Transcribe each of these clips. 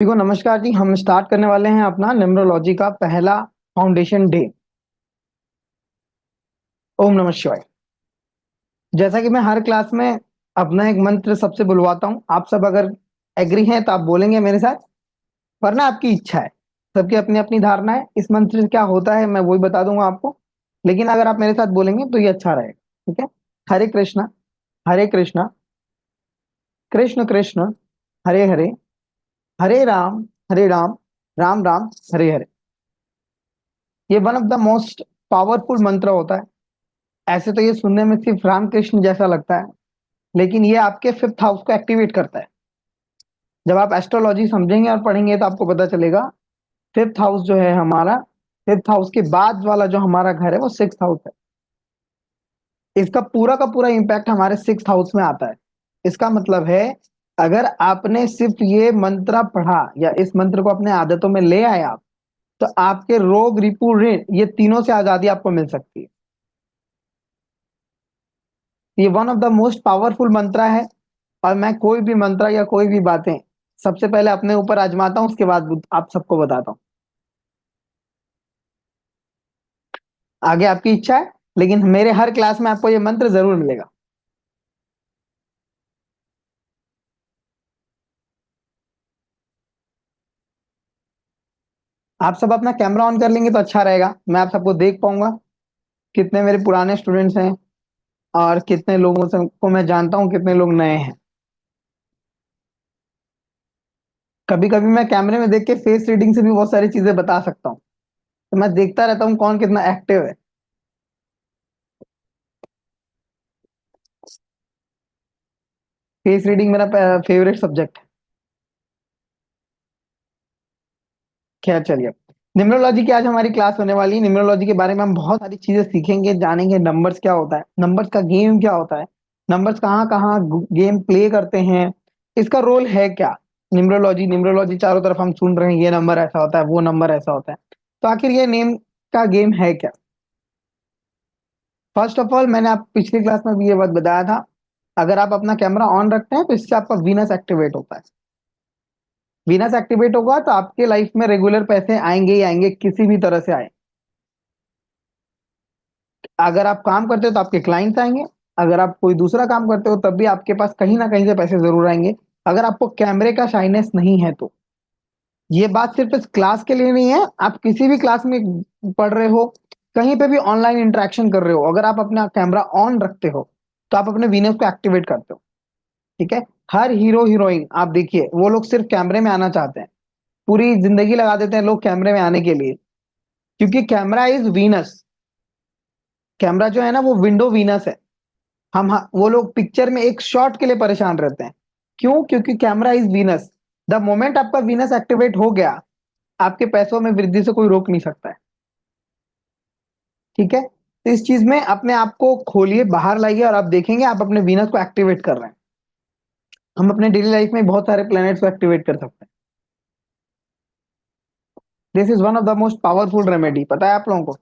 देखो नमस्कार जी। हम स्टार्ट करने वाले हैं अपना न्यूमरोलॉजी का पहला फाउंडेशन डे। ओम नमः शिवाय। जैसा कि मैं हर क्लास में अपना एक मंत्र सबसे बुलवाता हूँ, आप सब अगर एग्री हैं तो आप बोलेंगे मेरे साथ, वरना आपकी इच्छा है। सबकी अपनी अपनी धारणा है, इस मंत्र से क्या होता है मैं वही बता दूंगा आपको। लेकिन अगर आप मेरे साथ बोलेंगे तो ये अच्छा रहेगा। ठीक है। हरे कृष्णा, हरे कृष्णा, कृष्ण कृष्ण, हरे हरे, हरे राम, हरे राम, राम राम, हरे हरे। ये one of the most powerful मंत्र होता है। ऐसे तो ये सुनने में सिर्फ रामकृष्ण जैसा लगता है, लेकिन ये आपके फिफ्थ हाउस को एक्टिवेट करता है। जब आप एस्ट्रोलॉजी समझेंगे और पढ़ेंगे तो आपको पता चलेगा फिफ्थ हाउस जो है हमारा, फिफ्थ हाउस के बाद वाला जो हमारा घर है वो सिक्स हाउस है। इसका पूरा का पूरा इम्पैक्ट हमारे सिक्स हाउस में आता है। इसका मतलब है, अगर आपने सिर्फ ये मंत्र पढ़ा या इस मंत्र को अपने आदतों में ले आए आप, तो आपके रोग रिपू ऋण ये तीनों से आजादी आपको मिल सकती है। ये one of the most powerful मंत्र है। और मैं कोई भी मंत्र या कोई भी बातें सबसे पहले अपने ऊपर आजमाता हूँ, उसके बाद आप सबको बताता हूँ। आगे आपकी इच्छा है, लेकिन मेरे हर क्लास में आपको ये मंत्र जरूर मिलेगा। आप सब अपना कैमरा ऑन कर लेंगे तो अच्छा रहेगा, मैं आप सबको देख पाऊंगा, कितने मेरे पुराने स्टूडेंट्स हैं और कितने लोगों से को मैं जानता हूँ, कितने लोग नए हैं। कभी कभी मैं कैमरे में देख के फेस रीडिंग से भी बहुत सारी चीजें बता सकता हूँ। तो मैं देखता रहता हूँ कौन कितना एक्टिव है। फेस रीडिंग मेरा फेवरेट सब्जेक्ट है। खैर चलिए, न्यूमरोलॉजी की आज हमारी क्लास होने वाली है। न्यूमरोलॉजी के बारे में हम बहुत सारी चीजें सीखेंगे, जानेंगे नंबर्स क्या होता है, नंबर्स का गेम क्या होता है, नंबर्स कहाँ कहाँ गेम प्ले करते हैं, इसका रोल है क्या। न्यूमरोलॉजी न्यूमरोलॉजी चारों तरफ हम सुन रहे हैं, ये नंबर ऐसा होता है, वो नंबर ऐसा होता है। तो आखिर ये नेम का गेम है क्या। फर्स्ट ऑफ ऑल, मैंने आप पिछली क्लास में भी ये बात बताया था, अगर आप अपना कैमरा ऑन रखते हैं तो इससे आपका वीनस एक्टिवेट होता है। वीनस एक्टिवेट होगा तो आपके लाइफ में रेगुलर पैसे आएंगे ही आएंगे, किसी भी तरह से आए। अगर आप काम करते हो तो आपके क्लाइंट्स आएंगे, अगर आप कोई दूसरा काम करते हो तब भी आपके पास कहीं ना कहीं से पैसे जरूर आएंगे, अगर आपको कैमरे का शाइनेस नहीं है तो। ये बात सिर्फ इस क्लास के लिए नहीं है, आप किसी भी क्लास में पढ़ रहे हो, कहीं पे भी ऑनलाइन इंटरेक्शन कर रहे हो, अगर आप अपना कैमरा ऑन रखते हो तो आप अपने वीनस को एक्टिवेट करते हो। ठीक है। हर हीरो हीरोइन आप देखिए, वो लोग सिर्फ कैमरे में आना चाहते हैं, पूरी जिंदगी लगा देते हैं लोग कैमरे में आने के लिए, क्योंकि कैमरा इज वीनस। कैमरा जो है ना वो विंडो वीनस है। वो लोग पिक्चर में एक शॉट के लिए परेशान रहते हैं। क्यों? क्योंकि camera is Venus. The moment आपका वीनस एक्टिवेट हो गया, आपके पैसों में वृद्धि से कोई रोक नहीं सकता है। ठीक है। तो इस चीज में अपने आप को खोलिए, बाहर लाइए और आप देखेंगे आप अपने वीनस को एक्टिवेट कर रहे हैं। हम अपने डेली लाइफ में बहुत सारे प्लैनेट्स को एक्टिवेट कर सकते हैं। This is one of the most powerful remedy, पता है आप लोगों को।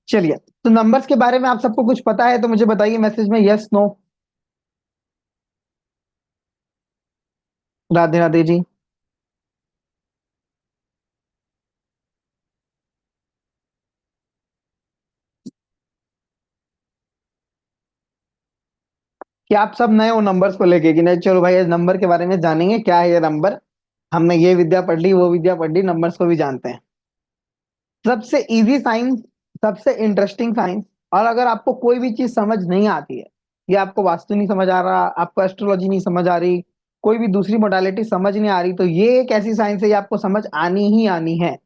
चलिए, तो नंबर्स के बारे में आप सबको कुछ पता है तो मुझे बताइए मैसेज में, यस नो। राधे राधे जी। कि आप सब नए हो नंबर्स को लेके कि नहीं, चलो भाई इस नंबर के बारे में जानेंगे, क्या है ये नंबर। हमने ये विद्या पढ़ ली, वो विद्या पढ़ ली, नंबर्स को भी जानते हैं। सबसे इजी साइंस, सबसे इंटरेस्टिंग साइंस। और अगर आपको कोई भी चीज समझ नहीं आती है, या आपको वास्तु नहीं समझ आ रहा, आपको एस्ट्रोलॉजी नहीं समझ आ रही, कोई भी दूसरी मोडालिटी समझ नहीं आ रही, तो ये एक ऐसी साइंस है ये आपको समझ आनी ही आनी है।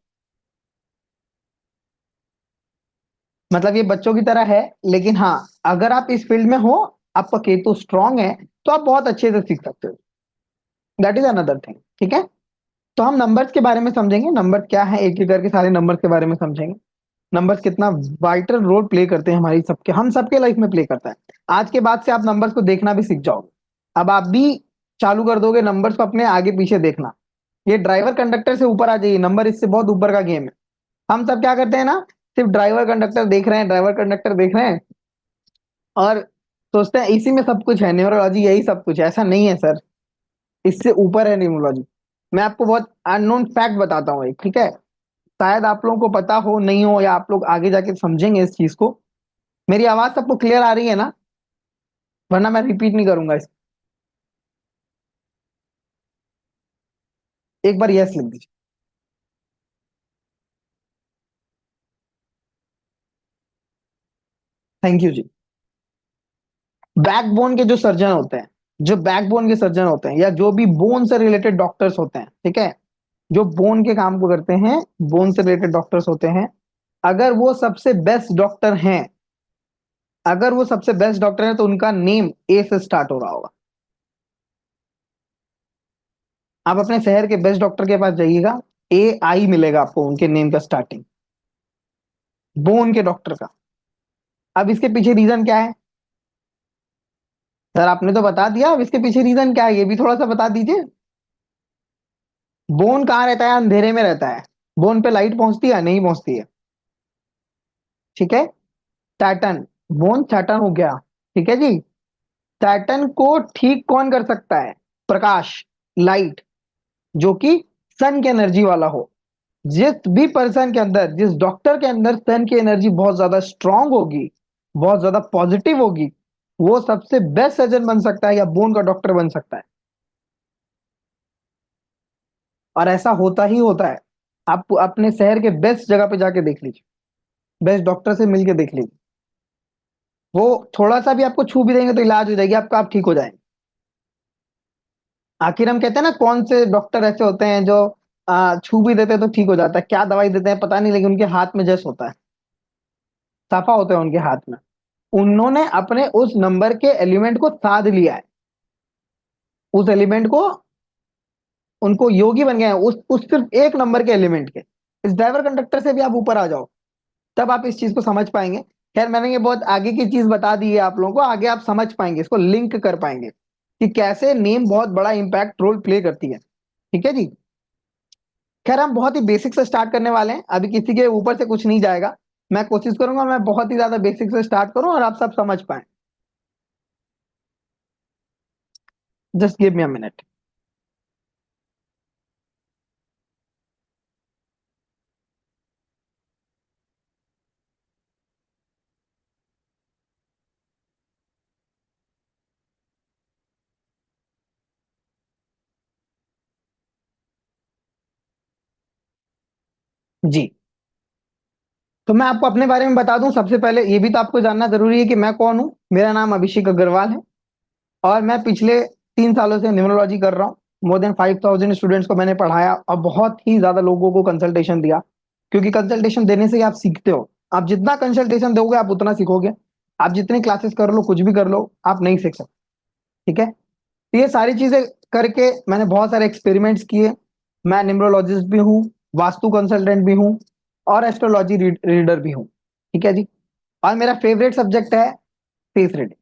मतलब ये बच्चों की तरह है, लेकिन हाँ, अगर आप इस फील्ड में हो, आपका केतु स्ट्रांग है, तो आप बहुत अच्छे से सीख सकते हो। That is another thing. ठीक है। तो हम नंबर्स के बारे में समझेंगे, नंबर क्या है, एक एक करके सारे नंबर्स के बारे में समझेंगे। नंबर्स कितना वाइटल रोल प्ले करते हैं हमारी सबके, हम सबके लाइफ में प्ले करता है। आज के बाद से आप नंबर्स को देखना भी सीख जाओगे। अब आप भी चालू कर दोगे नंबर्स को अपने आगे पीछे देखना। ये ड्राइवर कंडक्टर से ऊपर आ जाइए, नंबर इससे बहुत ऊपर का गेम है। हम सब क्या करते हैं ना, सिर्फ ड्राइवर कंडक्टर देख रहे हैं, ड्राइवर कंडक्टर देख रहे हैं, और सोचते हैं इसी में सब कुछ है, न्यूमरोलॉजी यही सब कुछ है। ऐसा नहीं है सर। इससे ऊपर है न्यूमरोलॉजी। मैं आपको बहुत अननोन फैक्ट बताता हूँ एक, ठीक है? शायद आप लोगों को पता हो नहीं हो, या आप लोग आगे जाके समझेंगे इस चीज को। मेरी आवाज सबको क्लियर आ रही है ना? वरना मैं रिपीट नहीं करूंगा इस। एक बार यस लिख दीजिए। Thank you ji. बैकबोन के जो सर्जन होते हैं, जो बैकबोन के सर्जन होते हैं, या जो भी बोन से रिलेटेड डॉक्टर्स होते हैं, ठीक है, जो बोन के काम को करते हैं, बोन से रिलेटेड डॉक्टर्स होते हैं, अगर वो सबसे बेस्ट डॉक्टर हैं, अगर वो सबसे बेस्ट डॉक्टर हैं, तो उनका नेम ए से स्टार्ट हो रहा होगा। आप अपने शहर के बेस्ट डॉक्टर के पास जाइएगा, ए आई मिलेगा आपको उनके नेम का स्टार्टिंग, बोन के डॉक्टर का। अब इसके पीछे रीजन क्या है? सर आपने तो बता दिया, अब इसके पीछे रीजन क्या है ये भी थोड़ा सा बता दीजिए। बोन कहाँ रहता है? अंधेरे में रहता है। बोन पे लाइट पहुंचती है? नहीं पहुंचती है। ठीक है। सैटर्न, बोन सैटर्न हो गया, ठीक है जी। सैटर्न को ठीक कौन कर सकता है? प्रकाश, लाइट, जो कि सन की एनर्जी वाला हो। जिस भी पर्सन के अंदर, जिस डॉक्टर के अंदर सन की एनर्जी बहुत ज्यादा स्ट्रांग होगी, बहुत ज्यादा पॉजिटिव होगी, वो सबसे बेस्ट सर्जन बन सकता है या बोन का डॉक्टर बन सकता है। और ऐसा होता ही होता है। आप अपने शहर के बेस्ट जगह पे जाके देख लीजिए, बेस्ट डॉक्टर से मिलके देख लीजिए। वो थोड़ा सा भी आपको छू भी देंगे तो इलाज हो जाएगी आपका, आप ठीक हो जाएंगे। आखिर हम कहते हैं ना, कौन से डॉक्टर ऐसे होते हैं जो छू भी देते हैं तो ठीक हो जाता है, क्या दवाई देते हैं पता नहीं, लेकिन उनके हाथ में जस होता है, साफा होता है उनके हाथ में। उन्होंने अपने उस नंबर के एलिमेंट को साध लिया है, उस एलिमेंट को, उनको योगी बन गए हैं उस सिर्फ एक नंबर के एलिमेंट के। इस ड्राइवर कंडक्टर से भी आप ऊपर आ जाओ, तब आप इस चीज को समझ पाएंगे। खैर मैंने ये बहुत आगे की चीज बता दी है आप लोगों को, आगे आप समझ पाएंगे, इसको लिंक कर पाएंगे कि कैसे नेम बहुत बड़ा इंपैक्ट रोल प्ले करती है। ठीक है जी। खैर हम बहुत ही बेसिक से स्टार्ट करने वाले हैं, अभी किसी के ऊपर से कुछ नहीं जाएगा। मैं कोशिश करूंगा मैं बहुत ही ज्यादा बेसिक से स्टार्ट करूं और आप सब समझ पाए। Just give me a minute. जी, तो मैं आपको अपने बारे में बता दूं। सबसे पहले ये भी तो आपको जानना जरूरी है कि मैं कौन हूं। मेरा नाम अभिषेक अग्रवाल है, और मैं पिछले 3 सालों से न्यूमरोलॉजी कर रहा हूँ। मोर देन 5,000 स्टूडेंट्स को मैंने पढ़ाया और बहुत ही ज्यादा लोगों को कंसल्टेशन दिया, क्योंकि कंसल्टेशन देने से ही आप सीखते हो। आप जितना कंसल्टेशन दोगे आप उतना सीखोगे। आप जितनी क्लासेस कर लो, कुछ भी कर लो, आप नहीं सीख सकते। ठीक है। तो ये सारी चीजें करके मैंने बहुत सारे एक्सपेरिमेंट्स किए। मैं न्यूमरोलॉजिस्ट भी हूँ, वास्तु कंसल्टेंट भी हूँ, और एस्ट्रोलॉजी रीडर भी हूँ। ठीक है जी। और मेरा फेवरेट सब्जेक्ट है फेस रीडिंग।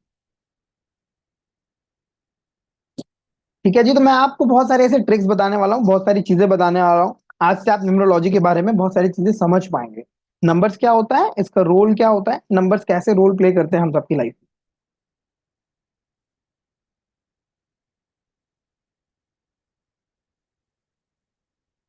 ठीक है जी। तो मैं आपको बहुत सारे ऐसे ट्रिक्स बताने वाला हूँ, बहुत सारी चीजें बताने वाला हूँ। आज से आप न्यूमरोलॉजी के बारे में बहुत सारी चीजें समझ पाएंगे। नंबर्स क्या होता है, इसका रोल क्या होता है, नंबर्स कैसे रोल प्ले करते हैं हम सबकी लाइफ में।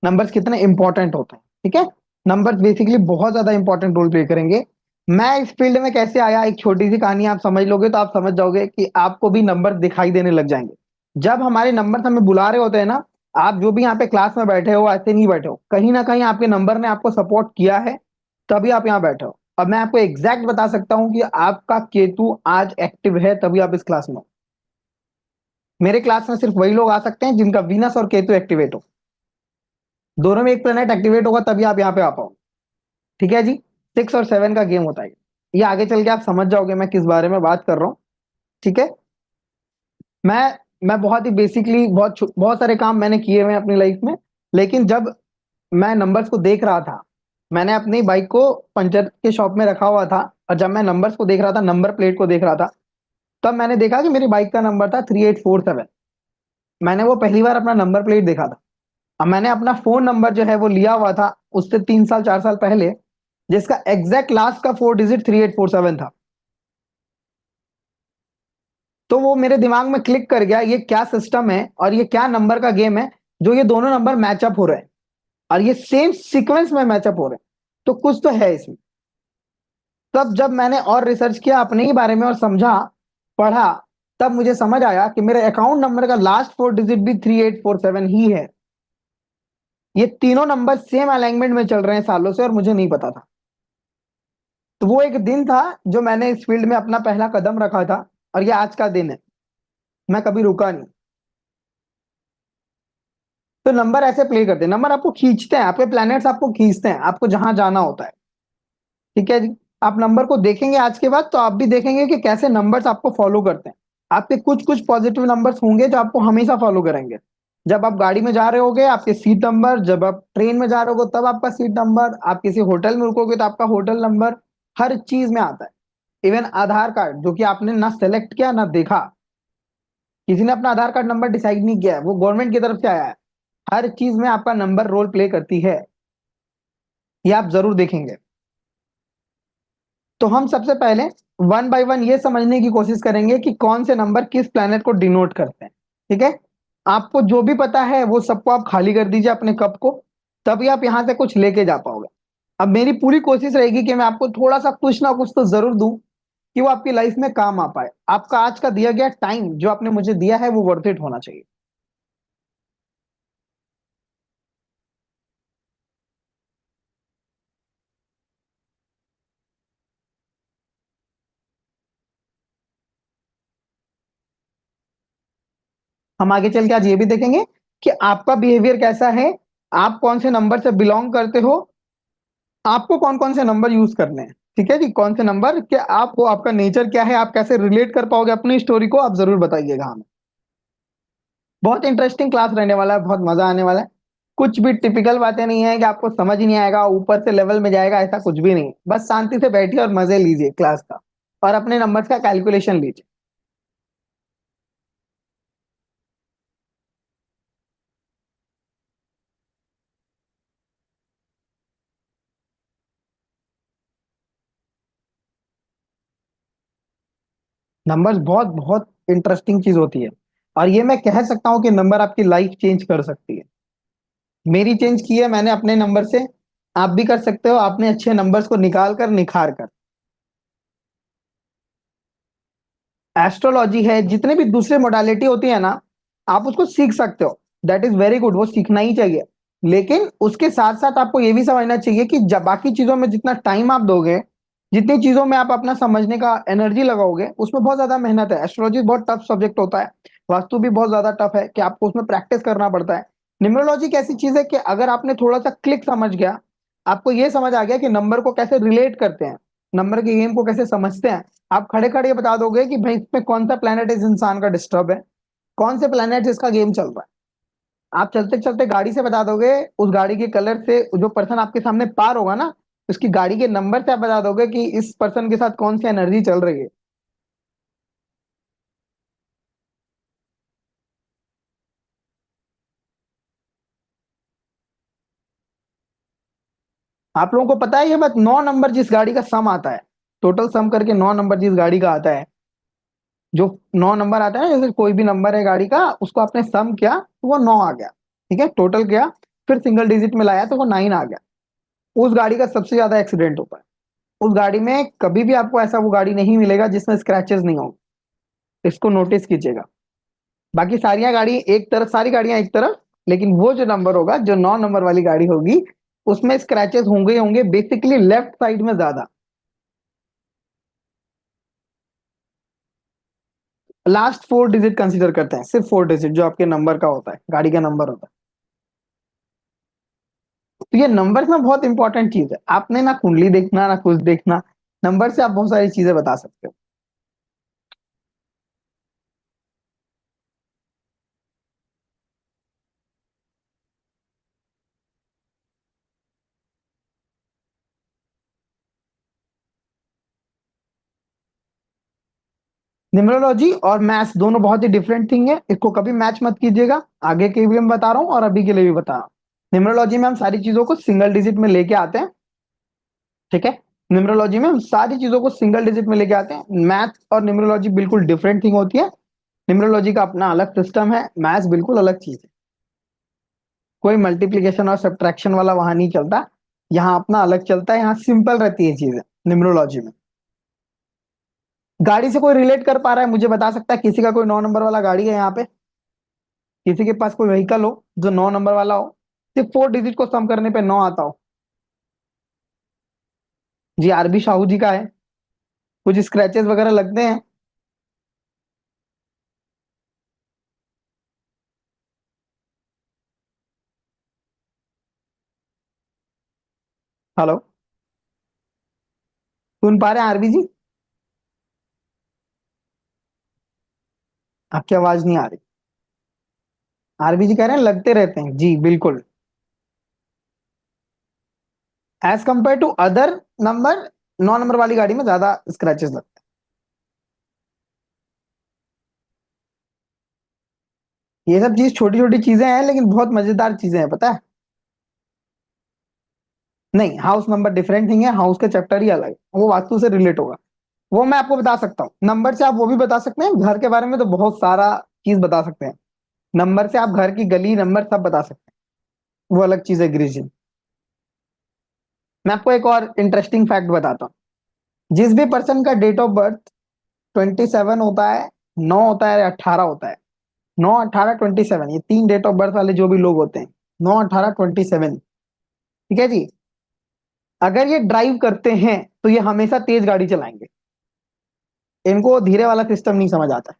नंबर्स कितने इंपॉर्टेंट होते हैं, ठीक है। नंबर्स बेसिकली बहुत ज्यादा इंपॉर्टेंट रोल प्ले करेंगे। मैं इस फील्ड में कैसे आया, एक छोटी सी कहानी आप समझ लोगे तो आप समझ जाओगे कि आपको भी नंबर दिखाई देने लग जाएंगे। जब हमारे नंबर हमें बुला रहे होते हैं ना, आप जो भी यहाँ पे क्लास में बैठे हो ऐसे नहीं बैठे हो, कहीं ना कहीं आपके नंबर ने आपको सपोर्ट किया है, तभी आप यहाँ बैठे हो। अब मैं आपको एग्जैक्ट बता सकता हूँ कि आपका केतु आज एक्टिव है, तभी आप इस क्लास में हो। मेरे क्लास में सिर्फ वही लोग आ सकते हैं जिनका वीनस और केतु एक्टिवेट हो, दोनों में एक प्लेनेट एक्टिवेट होगा तभी आप यहाँ पे आ पाओ। ठीक है जी। 6 और 7 का गेम होता है ये आगे चल के आप समझ जाओगे मैं किस बारे में बात कर रहा हूँ। ठीक है। मैं मैं बहुत ही बेसिकली बहुत सारे काम मैंने किए हुए हैं अपनी लाइफ में, लेकिन जब मैं नंबर्स को देख रहा था, मैंने अपनी बाइक को पंचर के शॉप में रखा हुआ था, और जब मैं नंबर्स को देख रहा था, नंबर प्लेट को देख रहा था, तब मैंने देखा कि मेरी बाइक का नंबर था 3847। मैंने वो पहली बार अपना नंबर प्लेट देखा था। अब मैंने अपना फोन नंबर जो है वो लिया हुआ था उससे 3 साल 4 साल पहले, जिसका एग्जैक्ट लास्ट का 4 डिजिट 3847 था। तो वो मेरे दिमाग में क्लिक कर गया, ये क्या सिस्टम है और ये क्या नंबर का गेम है जो ये दोनों नंबर मैचअप हो रहे हैं और ये सेम सीक्वेंस में मैचअप हो रहे हैं, तो कुछ तो है इसमें। तब जब मैंने और रिसर्च किया अपने ही बारे में और समझा, पढ़ा, तब मुझे समझ आया कि मेरे अकाउंट नंबर का लास्ट 4 डिजिट भी 3847 ही है। ये तीनों नंबर सेम अलाइनमेंट में चल रहे हैं सालों से और मुझे नहीं पता था। तो वो एक दिन था जो मैंने इस फील्ड में अपना पहला कदम रखा था, और ये आज का दिन है। मैं कभी रुका नहीं। तो नंबर ऐसे प्ले करते हैं, नंबर आपको खींचते हैं, आपके प्लैनेट्स आपको खींचते हैं आपको जहां जाना होता है। ठीक है जी। आप नंबर को देखेंगे आज के बाद तो आप भी देखेंगे कि कैसे नंबर्स आपको फॉलो करते हैं। आपके कुछ कुछ पॉजिटिव नंबर्स होंगे जो आपको हमेशा फॉलो करेंगे। जब आप गाड़ी में जा रहे होगे आपके सीट नंबर, जब आप ट्रेन में जा रहे होगे तब आपका सीट नंबर, आप किसी होटल में रुकोगे तो आपका होटल नंबर, हर चीज में आता है। इवन आधार कार्ड जो कि आपने ना सेलेक्ट किया ना देखा, किसी ने अपना आधार कार्ड नंबर डिसाइड नहीं किया है, वो गवर्नमेंट की तरफ से आया है। हर चीज में आपका नंबर रोल प्ले करती है, ये आप जरूर देखेंगे। तो हम सबसे पहले वन बाय वन ये समझने की कोशिश करेंगे कि कौन से नंबर किस प्लैनेट को डिनोट करते हैं। ठीक है। आपको जो भी पता है वो सबको आप खाली कर दीजिए अपने कप को, तभी आप यहां से कुछ लेके जा पाओगे। अब मेरी पूरी कोशिश रहेगी कि मैं आपको थोड़ा सा कुछ ना कुछ तो जरूर दूं कि वो आपकी लाइफ में काम आ पाए। आपका आज का दिया गया टाइम जो आपने मुझे दिया है वो वर्थ इट होना चाहिए। हम आगे चल के आज ये भी देखेंगे कि आपका बिहेवियर कैसा है, आप कौन से नंबर से बिलोंग करते हो, आपको कौन कौन से नंबर यूज करने हैं। ठीक है जी, कौन से नंबर कि आप, वो आपका नेचर क्या है, आप कैसे रिलेट कर पाओगे अपनी स्टोरी को, आप जरूर बताइएगा हमें। बहुत इंटरेस्टिंग क्लास रहने वाला है, बहुत मजा आने वाला है। कुछ भी टिपिकल बातें नहीं है कि आपको समझ ही नहीं आएगा, ऊपर से लेवल में जाएगा, ऐसा कुछ भी नहीं। बस शांति से बैठिए और मजे लीजिए क्लास का, और अपने नंबर्स का कैलकुलेशन लीजिए। नंबर्स बहुत बहुत इंटरेस्टिंग चीज होती है, और ये मैं कह सकता हूँ कि नंबर आपकी लाइफ चेंज कर सकती है। मेरी चेंज की है मैंने अपने नंबर से, आप भी कर सकते हो अपने अच्छे नंबर्स को निकाल कर निखार कर। एस्ट्रोलॉजी है, जितने भी दूसरे मोडालिटी होती है ना, आप उसको सीख सकते हो। दैट इज वेरी गुड, वो सीखना ही चाहिए। लेकिन उसके साथ साथ आपको ये भी समझना चाहिए कि जब बाकी चीजों में जितना टाइम आप दोगे, जितनी चीजों में आप अपना समझने का एनर्जी लगाओगे, उसमें बहुत ज्यादा मेहनत है। एस्ट्रोलॉजी बहुत टफ सब्जेक्ट होता है, वास्तु भी बहुत ज्यादा टफ है कि आपको उसमें प्रैक्टिस करना पड़ता है। न्यूमरोलॉजी एक ऐसी चीज है कि अगर आपने थोड़ा सा क्लिक समझ गया, आपको ये समझ आ गया कि नंबर को कैसे रिलेट करते हैं, नंबर के गेम को कैसे समझते हैं, आप खड़े खड़े ये बता दोगे कि भाई इसमें कौन सा प्लेनेट इस इंसान का डिस्टर्ब है, कौन से प्लेनेट इसका गेम चल रहा है। आप चलते चलते गाड़ी से बता दोगे, उस गाड़ी के कलर से जो पर्सन आपके सामने पार होगा ना, उसकी गाड़ी के नंबर से आप बता दोगे कि इस पर्सन के साथ कौन सी एनर्जी चल रही है। आप लोगों को पता है ये बात, 9 नंबर जिस गाड़ी का सम आता है, टोटल सम करके 9 नंबर जिस गाड़ी का आता है, जो 9 नंबर आता है, जैसे कोई भी नंबर है गाड़ी का, उसको आपने सम किया तो वो 9 आ गया। ठीक है, टोटल किया, फिर सिंगल डिजिट में लाया तो वो 9 आ गया। उस गाड़ी का सबसे ज्यादा एक्सीडेंट होता है। उस गाड़ी में कभी भी आपको ऐसा वो गाड़ी नहीं मिलेगा जिसमें स्क्रैचेस नहीं होंगे, इसको नोटिस कीजिएगा। बाकी सारी गाड़ियां एक तरफ, लेकिन वो जो नंबर होगा, जो 9 नंबर वाली गाड़ी होगी, उसमें स्क्रैचेस होंगे ही होंगे, बेसिकली लेफ्ट साइड में ज्यादा। लास्ट 4 डिजिट कंसीडर करते हैं, सिर्फ 4 डिजिट जो आपके नंबर का होता है, गाड़ी का नंबर होता है। तो ये नंबर में बहुत इंपॉर्टेंट चीज है, आपने ना कुंडली देखना ना कुछ देखना, नंबर से आप बहुत सारी चीजें बता सकते हो। न्यूमरोलॉजी और मैथ्स दोनों बहुत ही डिफरेंट थिंग है, इसको कभी मैच मत कीजिएगा। आगे के भी मैं बता रहा हूँ और अभी के लिए भी बता रहा हूँ। न्यूमरोलॉजी में हम सारी चीजों को सिंगल डिजिट में लेके आते हैं। ठीक है, न्यूमरोलॉजी में हम सारी चीजों को सिंगल डिजिट में लेके आते हैं। मैथ और न्यूमरोलॉजी बिल्कुल डिफरेंट थिंग होती है। न्यूमरोलॉजी का अपना अलग सिस्टम है, मैथ्स बिल्कुल अलग चीज है। कोई मल्टीप्लिकेशन और सब्ट्रैक्शन वाला वहां नहीं चलता, यहाँ अपना अलग चलता है, यहाँ सिंपल रहती है चीजें न्यूमरोलॉजी में। गाड़ी से कोई रिलेट कर पा रहा है मुझे बता सकता है, किसी का कोई 9 नंबर वाला गाड़ी है यहाँ पे, किसी के पास कोई व्हीकल हो जो 9 नंबर वाला हो, सिर्फ 4 डिजिट को सम करने पे 9 आता हो? जी आरबी साहू जी का है। कुछ स्क्रैचेस वगैरह लगते हैं? हेलो, सुन पा रहे हैं आरबी जी? आपकी आवाज नहीं आ रही। आरबी जी कह रहे हैं लगते रहते हैं, जी बिल्कुल। As compare to other number, 9 number वाली गाड़ी में ज्यादा स्क्रैचेस लगते हैं। ये सब चीज छोटी छोटी चीजें हैं लेकिन बहुत मजेदार चीजें हैं, पता है? नहीं, हाउस नंबर डिफरेंट थिंग है, हाउस का चैप्टर ही अलग है, वो वास्तु से रिलेट होगा। वो मैं आपको बता सकता हूँ, नंबर से आप वो भी बता सकते हैं, घर के बारे में तो बहुत सारा चीज बता सकते हैं। नंबर से आप घर की गली नंबर सब बता सकते हैं, वो अलग चीज है गिरीश जी। मैं आपको एक और इंटरेस्टिंग फैक्ट बताता हूँ। जिस भी पर्सन का डेट ऑफ बर्थ 27 होता है, 9 होता है या 18 होता है, 9, 18, 27, ये 3 डेट ऑफ बर्थ वाले जो भी लोग होते हैं, 9, 18, 27, ठीक है जी, अगर ये ड्राइव करते हैं तो ये हमेशा तेज गाड़ी चलाएंगे। इनको धीरे वाला सिस्टम नहीं समझ आता,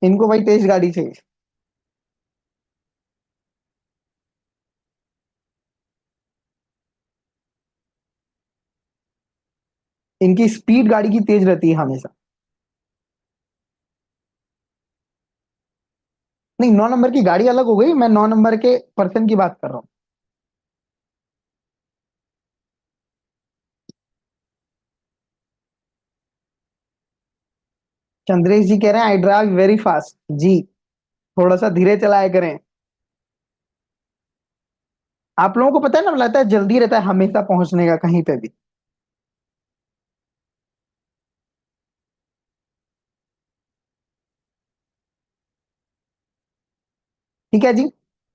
इनको भाई तेज गाड़ी चाहिए। इनकी स्पीड गाड़ी की तेज रहती है हमेशा। नहीं, 9 नंबर की गाड़ी अलग हो गई, मैं 9 नंबर के पर्सन की बात कर रहा हूँ। चंद्रेश जी कह रहे हैं आई ड्राइव वेरी फास्ट, जी थोड़ा सा धीरे चलाया करें। आप लोगों को पता है ना, लगता है जल्दी रहता है हमेशा पहुंचने का कहीं पे भी। ठीक है जी,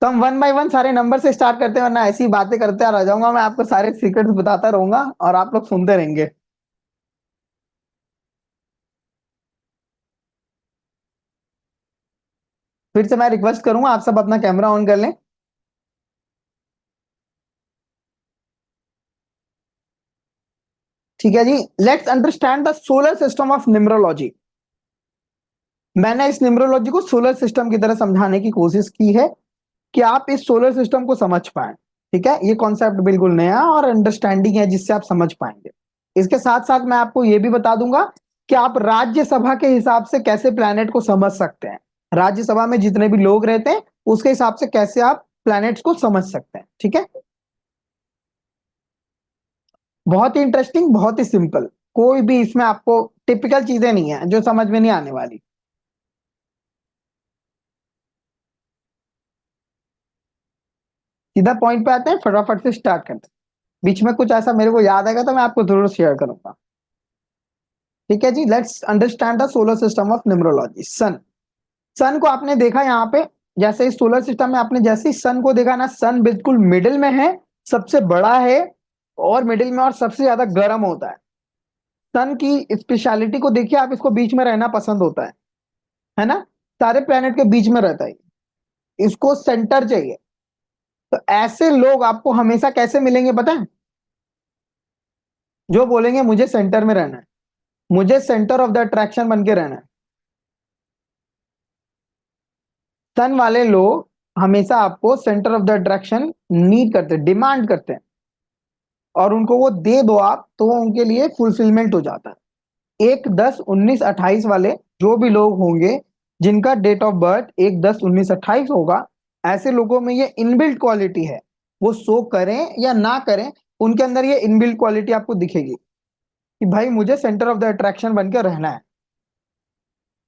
तो हम 1 बाय 1 सारे नंबर से स्टार्ट करते हैं, वरना ऐसी बातें करते रह जाऊंगा मैं, आपको सारे सीक्रेट्स बताता रहूंगा और आप लोग सुनते रहेंगे। फिर से मैं रिक्वेस्ट करूंगा, आप सब अपना कैमरा ऑन कर लें। ठीक है जी, let's understand the solar system of numerology. मैंने इस न्यूमरोलॉजी को सोलर सिस्टम की तरह समझाने की कोशिश की है कि आप इस सोलर सिस्टम को समझ पाए। ठीक है, ये कॉन्सेप्ट बिल्कुल नया और अंडरस्टैंडिंग है जिससे आप समझ पाएंगे। इसके साथ साथ मैं आपको ये भी बता दूंगा कि आप राज्यसभा के हिसाब से कैसे प्लैनेट को समझ सकते हैं। राज्यसभा में जितने भी लोग रहते हैं उसके हिसाब से कैसे आप प्लैनेट्स को समझ सकते हैं। ठीक है, बहुत ही इंटरेस्टिंग, बहुत ही सिंपल, कोई भी इसमें आपको टिपिकल चीजें नहीं है जो समझ में नहीं आने वाली। सीधा पॉइंट पे आते हैं, फटाफट से स्टार्ट करते हैं। बीच में कुछ ऐसा मेरे को याद आएगा तो मैं आपको जरूर शेयर करूंगा। ठीक है जी, let's understand the solar system of numerology. Sun, sun को आपने देखा यहाँ पे, जैसे इस सोलर सिस्टम में आपने जैसे ही सन को देखा ना, सन बिल्कुल मिडिल में है, सबसे बड़ा है और मिडिल में और सबसे ज्यादा गर्म होता है। सन की स्पेशलिटी को देखिए आप, इसको बीच में रहना पसंद होता है ना? सारे प्लेनेट के बीच में रहता है, इसको सेंटर चाहिए। तो ऐसे लोग आपको हमेशा कैसे मिलेंगे पता है? जो बोलेंगे मुझे सेंटर में रहना है, मुझे सेंटर ऑफ द अट्रैक्शन बन के रहना है। सन वाले लोग हमेशा आपको centre of the attraction need करते हैं, डिमांड करते हैं, और उनको वो दे दो आप तो वो उनके लिए फुलफिलमेंट हो जाता है। 1, 10, 19, 28 वाले जो भी लोग होंगे जिनका डेट ऑफ बर्थ 1, 10, 19, 28 होगा, ऐसे लोगों में ये इनबिल्ट क्वालिटी है, वो शो करें या ना करें, उनके अंदर ये इनबिल्ट क्वालिटी आपको दिखेगी कि भाई मुझे सेंटर ऑफ द अट्रैक्शन बनकर रहना है।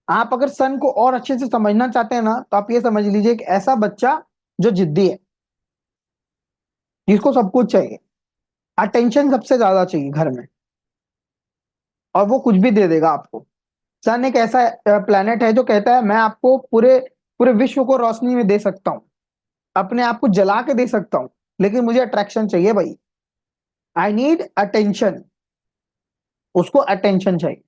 आप अगर सन को और अच्छे से समझना चाहते हैं ना, तो आप ये समझ लीजिए एक ऐसा बच्चा जो जिद्दी है, जिसको सब कुछ चाहिए, अटेंशन सबसे ज्यादा चाहिए घर में, और वो कुछ भी दे देगा आपको। सन एक ऐसा प्लेनेट है जो कहता है मैं आपको पूरे पूरे विश्व को रोशनी में दे सकता हूँ, अपने आप को जला के दे सकता हूँ, लेकिन मुझे अट्रैक्शन चाहिए भाई। I need attention. उसको अटेंशन चाहिए,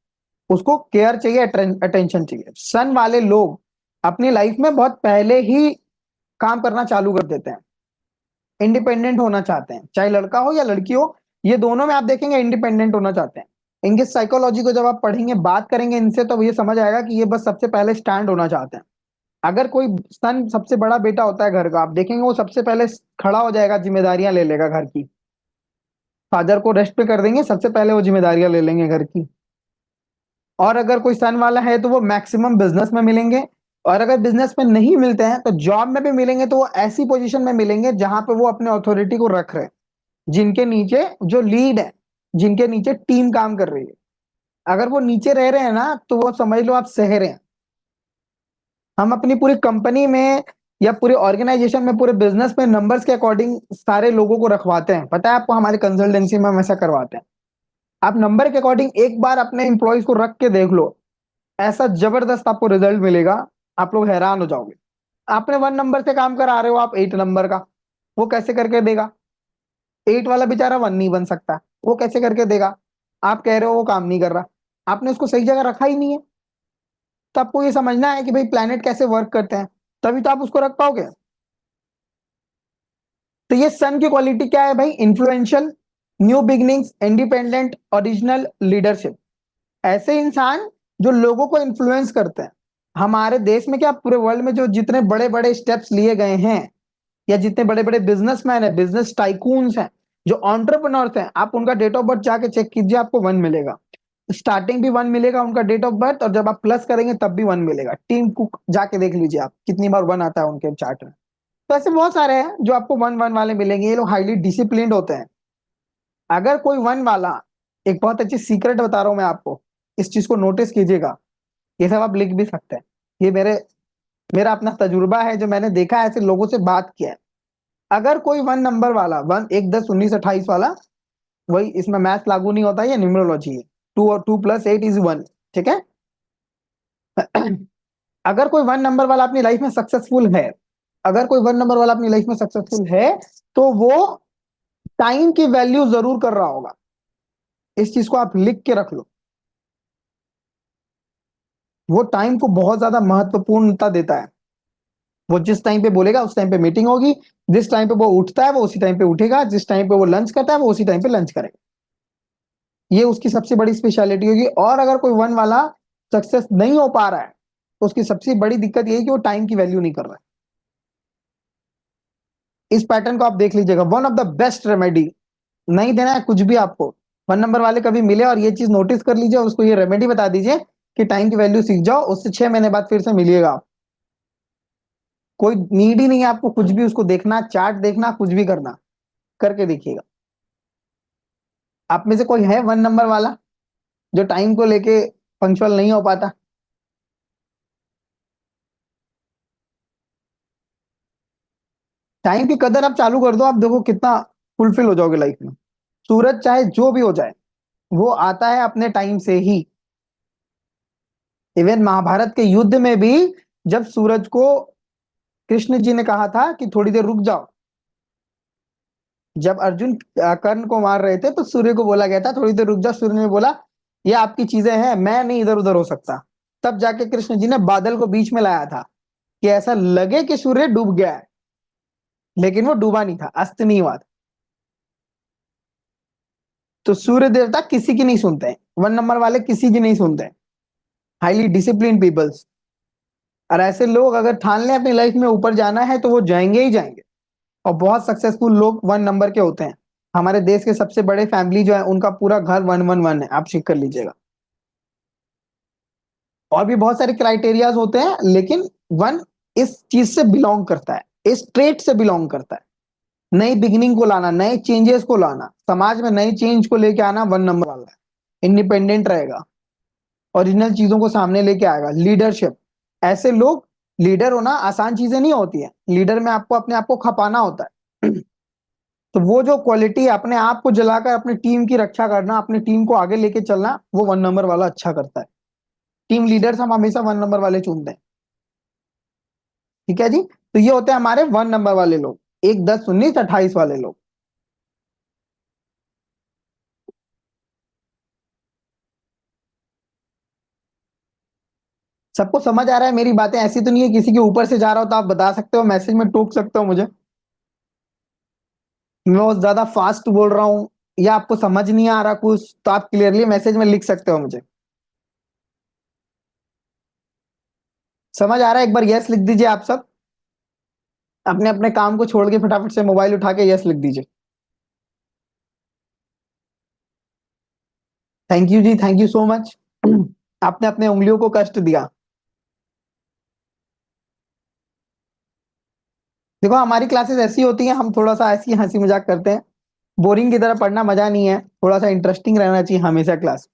उसको केयर चाहिए, अटेंशन चाहिए। सन वाले लोग अपनी लाइफ में बहुत पहले ही काम करना चालू कर देते हैं, इंडिपेंडेंट होना चाहते हैं, चाहे लड़का हो या लड़की हो, ये दोनों में आप देखेंगे इंडिपेंडेंट होना चाहते हैं। इनकी साइकोलॉजी को जब आप पढ़ेंगे, बात करेंगे इनसे, तो ये समझ आएगा कि ये बस सबसे पहले स्टैंड होना चाहते हैं। अगर कोई सन सबसे बड़ा बेटा होता है घर का, आप देखेंगे वो सबसे पहले खड़ा हो जाएगा, जिम्मेदारियां ले लेगा घर की। फादर को रेस्ट पे कर देंगे, सबसे पहले वो जिम्मेदारियां ले लेंगे घर की। और अगर कोई सन वाला है तो वो मैक्सिमम बिजनेस में मिलेंगे, और अगर बिजनेस में नहीं मिलते हैं तो जॉब में भी मिलेंगे, तो वो ऐसी पोजीशन में मिलेंगे जहां पे वो अपने अथॉरिटी को रख रहे हैं, जिनके नीचे जो लीड है, जिनके नीचे टीम काम कर रही है। अगर वो नीचे रह रहे हैं ना, तो वो समझ लो आप सह रहे हैं। हम अपनी पूरी कंपनी में या पूरे ऑर्गेनाइजेशन में, पूरे बिजनेस में नंबर्स के अकॉर्डिंग सारे लोगों को रखवाते हैं, पता है आपको, हमारी कंसल्टेंसी में हम ऐसा करवाते हैं। आप नंबर के अकॉर्डिंग एक बार अपने इंप्लॉइज को रख के देख लो, ऐसा जबरदस्त आपको रिजल्ट मिलेगा, आप लोग हैरान हो जाओगे। आपने 1 नंबर से काम करा रहे हो, आप 8 नंबर का, वो कैसे करके देगा? 8 वाला बेचारा 1 नहीं बन सकता, वो कैसे करके देगा? आप कह रहे हो वो काम नहीं कर रहा, आपने उसको सही जगह रखा ही नहीं है। तो आपको ये समझना है कि भाई प्लेनेट कैसे वर्क करते हैं, तभी तो आप उसको रख पाओगे। तो ये सन की क्वालिटी क्या है भाई? Influential, new beginnings, independent, original, leadership. ऐसे इंसान जो लोगों को इन्फ्लुएंस करते हैं। हमारे देश में क्या, पूरे वर्ल्ड में जो जितने बड़े बड़े स्टेप्स लिए गए हैं, या जितने बड़े बड़े बिजनेसमैन है, बिजनेस टाइकून्स हैं, जो एंटरप्रेन्योर्स हैं, आप उनका डेट ऑफ बर्थ जाके चेक कीजिए, आपको 1 मिलेगा। स्टार्टिंग भी 1 मिलेगा उनका डेट ऑफ बर्थ, और जब आप प्लस करेंगे तब भी 1 मिलेगा। टीम कुक जाके देख लीजिए आप, कितनी बार 1 आता है उनके चार्ट में। तो ऐसे बहुत सारे हैं जो आपको 1 1 वाले मिलेंगे। ये लोग हाईली डिसिप्लिन्ड होते हैं। अगर कोई 1 वाला, एक बहुत अच्छी सीक्रेट बता रहा हूं मैं आपको, इस चीज को नोटिस कीजिएगा। ये सब आप लिख भी सकते हैं, ये मेरा अपना तजुर्बा है, जो मैंने देखा है, ऐसे लोगों से बात किया है। अगर कोई 1 नंबर वाला, 1 1 10 19 28 वाला, वही इसमें मैथ लागू नहीं होता, ये न्यूमरोलॉजी है। 2 और 2 + 8 = 1, ठीक है। अगर कोई 1 नंबर वाला अपनी लाइफ में सक्सेसफुल है, अगर कोई 1 नंबर वाला अपनी लाइफ में सक्सेसफुल है, तो वो टाइम की वैल्यू जरूर कर रहा होगा। इस चीज को आप लिख के रख लो। वो टाइम को बहुत ज्यादा महत्वपूर्णता देता है। वो जिस टाइम पे बोलेगा उस टाइम पे मीटिंग होगी, जिस टाइम पे वो उठता है वो उसी टाइम पे उठेगा, जिस टाइम पे वो लंच करता है वो उसी टाइम पे लंच करेगा। ये उसकी सबसे बड़ी स्पेशलिटी होगी। और अगर कोई 1 वाला सक्सेस नहीं हो पा रहा है, तो उसकी सबसे बड़ी दिक्कत ये है कि वो टाइम की वैल्यू नहीं कर रहा है। इस पैटर्न को आप देख लीजिएगा, one of the best remedy. नहीं देना है कुछ भी आपको, 1 नंबर वाले कभी मिले और ये चीज नोटिस कर लीजिए, और उसको ये रेमेडी बता दीजिए कि टाइम की वैल्यू सीख जाओ, उससे 6 महीने बाद फिर से मिलिएगा आप। कोई नीड ही नहीं है आपको कुछ भी उसको देखना, चार्ट देखना, कुछ भी करना, करके देखिएगा। आप में से कोई है 1 नंबर वाला जो टाइम को लेके पंक्चुअल नहीं हो पाता? टाइम की कदर आप चालू कर दो, आप देखो कितना फुलफिल हो जाओगे लाइफ में। सूरज चाहे जो भी हो जाए, वो आता है अपने टाइम से ही। इवन महाभारत के युद्ध में भी, जब सूरज को कृष्ण जी ने कहा था कि थोड़ी देर रुक जाओ, जब अर्जुन कर्ण को मार रहे थे, तो सूर्य को बोला गया था थोड़ी देर रुक जाओ। सूर्य ने बोला ये आपकी चीजें हैं, मैं नहीं इधर उधर हो सकता। तब जाके कृष्ण जी ने बादल को बीच में लाया था, कि ऐसा लगे कि सूर्य डूब गया है, लेकिन वो डूबा नहीं था, अस्त नहीं हुआ था। तो सूर्य देवता किसी की नहीं सुनते हैं, 1 नंबर वाले किसी की नहीं सुनते हैं। Highly discipline peoples. और ऐसे लोग अगर ठान लें अपनी लाइफ में ऊपर जाना है, तो वो जाएंगे ही जाएंगे। और बहुत सक्सेसफुल लोग 1 नंबर के होते हैं। हमारे देश के सबसे बड़े फैमिली जो है, उनका पूरा घर 1 1 1 है, आप चेक कर लीजिएगा। और भी बहुत सारे क्राइटेरियाज होते हैं, लेकिन 1 इस चीज से बिलोंग करता है, इस ट्रेट से बिलोंग करता है। नई बिगिनिंग को लाना, नए चेंजेस को लाना, समाज में नई चेंज को लेके आना, 1 नंबर वाला है। इंडिपेंडेंट रहेगा, ओरिजिनल चीजों को सामने लेके आएगा। लीडरशिप, ऐसे लोग, लीडर होना आसान चीजें नहीं होती है, लीडर में आपको अपने आप को खपाना होता है। तो वो जो क्वालिटी, अपने आप को जलाकर अपनी टीम की रक्षा करना, अपनी टीम को आगे लेके चलना, वो 1 नंबर वाला अच्छा करता है। टीम लीडर्स हम हमेशा 1 नंबर वाले चुनते हैं। ठीक है जी, तो ये होते हैं हमारे 1 नंबर वाले लोग, 1, 10, 19, 28 वाले लोग। सबको समझ आ रहा है मेरी बातें? ऐसी तो नहीं है किसी के ऊपर से जा रहा हो तो आप बता सकते हो, मैसेज में टोक सकते हो मुझे, मैं बहुत ज्यादा फास्ट बोल रहा हूँ या आपको समझ नहीं आ रहा कुछ, तो आप क्लियरली मैसेज में लिख सकते हो मुझे। समझ आ रहा है? एक बार यस लिख दीजिए आप सब, अपने अपने काम को छोड़ के फटाफट से मोबाइल उठा के यस लिख दीजिए। थैंक यू जी, थैंक यू सो मच। आपने अपने उंगलियों को कष्ट दिया। देखो हमारी क्लासेस ऐसी होती हैं, हम थोड़ा सा ऐसी हंसी मजाक करते हैं, बोरिंग की तरह पढ़ना मजा नहीं है, थोड़ा सा इंटरेस्टिंग रहना चाहिए हमेशा क्लास।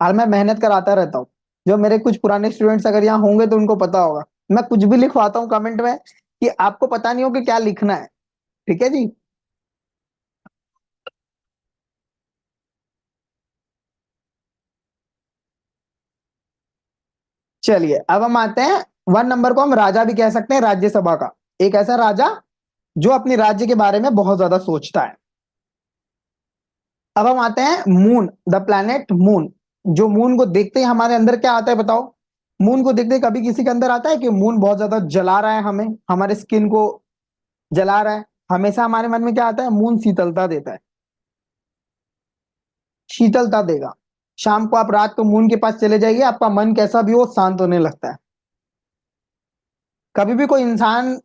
और मैं मेहनत कराता रहता हूँ। जो मेरे कुछ पुराने स्टूडेंट्स अगर यहाँ होंगे तो उनको पता होगा, मैं कुछ भी लिखवाता हूँ कमेंट में कि आपको पता नहीं हो कि क्या लिखना है। ठीक है जी। चलिए अब हम आते हैं, 1 नंबर को हम राजा भी कह सकते हैं, राज्यसभा का। एक ऐसा राजा जो अपने राज्य के बारे में बहुत ज्यादा सोचता है। अब हम आते हैं मून, द प्लैनेट मून। जो मून को देखते ही हमारे अंदर क्या आता है बताओ? मून को देखते ही कभी किसी के अंदर आता है कि मून बहुत ज्यादा जला रहा है, हमें हमारे स्किन को जला रहा है? हमेशा हमारे मन में क्या आता है? मून शीतलता देता है, शीतलता देगा। शाम को आप रात को मून के पास चले जाइए, आपका मन कैसा भी हो शांत होने लगता है। कभी भी कोई इंसान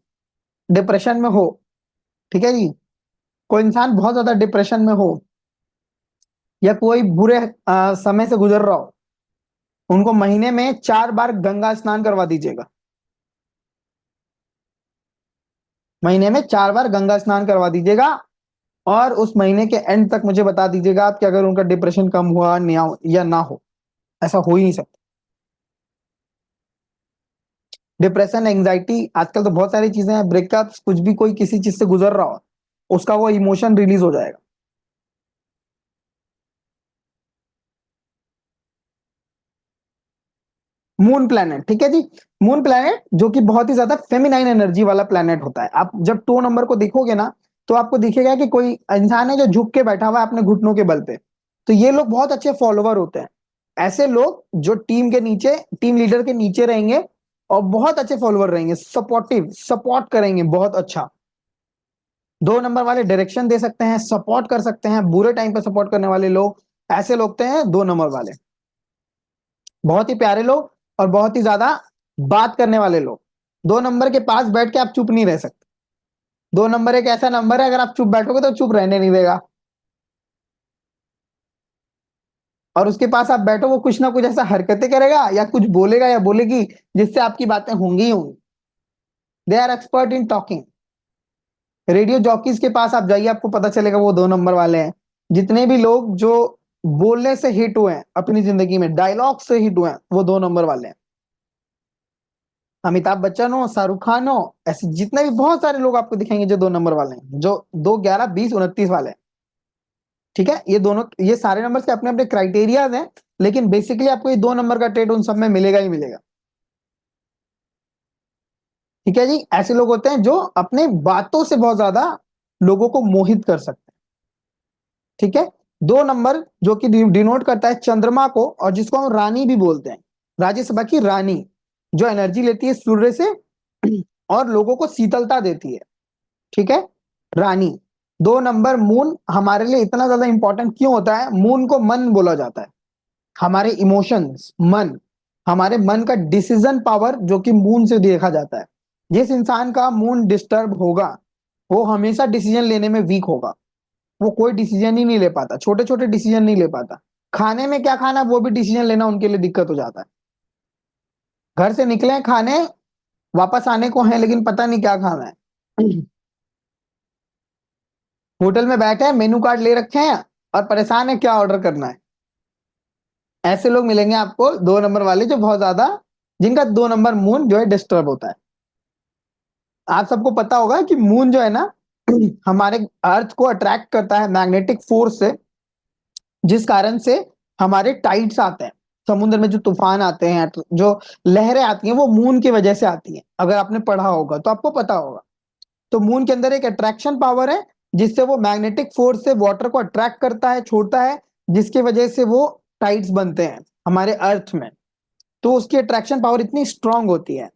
डिप्रेशन में हो, ठीक है जी, कोई इंसान बहुत ज्यादा डिप्रेशन में हो या कोई बुरे समय से गुजर रहा हो, उनको महीने में 4 बार गंगा स्नान करवा दीजिएगा। महीने में 4 बार गंगा स्नान करवा दीजिएगा, और उस महीने के एंड तक मुझे बता दीजिएगा आप कि अगर उनका डिप्रेशन कम हुआ या ना हो। ऐसा हो ही नहीं सकता। डिप्रेशन, एंग्जाइटी, आजकल तो बहुत सारी चीजें हैं, ब्रेकअप्स, कुछ भी कोई किसी चीज से गुजर रहा हो, उसका वो इमोशन रिलीज हो जाएगा। मून प्लैनेट, ठीक है जी। मून प्लैनेट जो कि बहुत ही ज्यादा फेमिनाइन एनर्जी वाला प्लैनेट होता है। आप जब 2 नंबर को देखोगे ना, तो आपको दिखेगा कि कोई इंसान है जो झुक के बैठा हुआ है अपने घुटनों के बल पे। तो ये लोग बहुत अच्छे फॉलोवर होते हैं। ऐसे लोग जो टीम के नीचे, टीम लीडर के नीचे रहेंगे और बहुत अच्छे फॉलोवर रहेंगे, सपोर्टिव, सपोर्ट करेंगे बहुत अच्छा। 2 नंबर वाले डायरेक्शन दे सकते हैं, सपोर्ट कर सकते हैं, बुरे टाइम पे सपोर्ट करने वाले लोग ऐसे लोग हैं 2 नंबर वाले। बहुत ही प्यारे लोग और बहुत ही ज्यादा बात करने वाले लोग। 2 नंबर के पास बैठ के आप चुप नहीं रह सकते। 2 नंबर एक ऐसा नंबर है, अगर आप चुप बैठोगे तो चुप रहने नहीं देगा, और उसके पास आप बैठो वो कुछ ना कुछ ऐसा हरकतें करेगा या कुछ बोलेगा या बोलेगी जिससे आपकी बातें होंगी ही होंगी। They are expert in talking. Radio jockeys के पास आप जाइए, आपको पता चलेगा वो 2 नंबर वाले हैं। जितने भी लोग जो बोलने से हिट हुए हैं अपनी जिंदगी में, डायलॉग से हिट हुए हैं, वो 2 नंबर वाले हैं। अमिताभ बच्चन हो, शाहरुख खान हो, ऐसे जितने भी बहुत सारे लोग आपको दिखेंगे जो 2 नंबर वाले हैं, जो 2, 11, 20, 29 वाले हैं। ठीक है, ये दोनों, ये सारे नंबर के अपने अपने क्राइटेरियाज हैं, लेकिन बेसिकली आपको ये 2 नंबर का ट्रेड उन सब में मिलेगा ही मिलेगा। ठीक है जी, ऐसे लोग होते हैं जो अपने बातों से बहुत ज्यादा लोगों को मोहित कर सकते हैं। ठीक है। 2 नंबर जो कि डिनोट करता है चंद्रमा को, और जिसको हम रानी भी बोलते हैं, राज्यसभा की रानी, जो एनर्जी लेती है सूर्य से और लोगों को शीतलता देती है। ठीक है, रानी। 2 नंबर मून हमारे लिए इतना ज्यादा इंपॉर्टेंट क्यों होता है? मून को मन बोला जाता है। हमारे इमोशंस, मन, हमारे मन का डिसीजन पावर जो कि मून से देखा जाता है। जिस इंसान का मून डिस्टर्ब होगा वो हमेशा डिसीजन लेने में वीक होगा। वो कोई डिसीजन ही नहीं ले पाता, छोटे छोटे डिसीजन नहीं ले पाता। खाने में क्या खाना वो भी डिसीजन लेना उनके लिए दिक्कत हो जाता है। घर से निकले खाने, वापस आने को है लेकिन पता नहीं क्या खाना है। होटल में बैठे हैं, मेनू कार्ड ले रखे हैं और परेशान है क्या ऑर्डर करना है। ऐसे लोग मिलेंगे आपको 2 नंबर वाले, जो बहुत ज्यादा, जिनका 2 नंबर मून जो है डिस्टर्ब होता है। आप सबको पता होगा कि मून जो है ना हमारे अर्थ को अट्रैक्ट करता है मैग्नेटिक फोर्स से, जिस कारण से हमारे टाइड्स आते हैं। समुद्र में जो तूफान आते हैं, जो लहरें आती हैं, वो मून की वजह से आती हैं। अगर आपने पढ़ा होगा तो आपको पता होगा। तो मून के अंदर एक अट्रैक्शन पावर है, जिससे वो मैग्नेटिक फोर्स से वाटर को अट्रैक्ट करता है, छोड़ता है, जिसकी वजह से वो टाइड्स बनते हैं हमारे अर्थ में। तो उसकी अट्रैक्शन पावर इतनी स्ट्रांग होती है।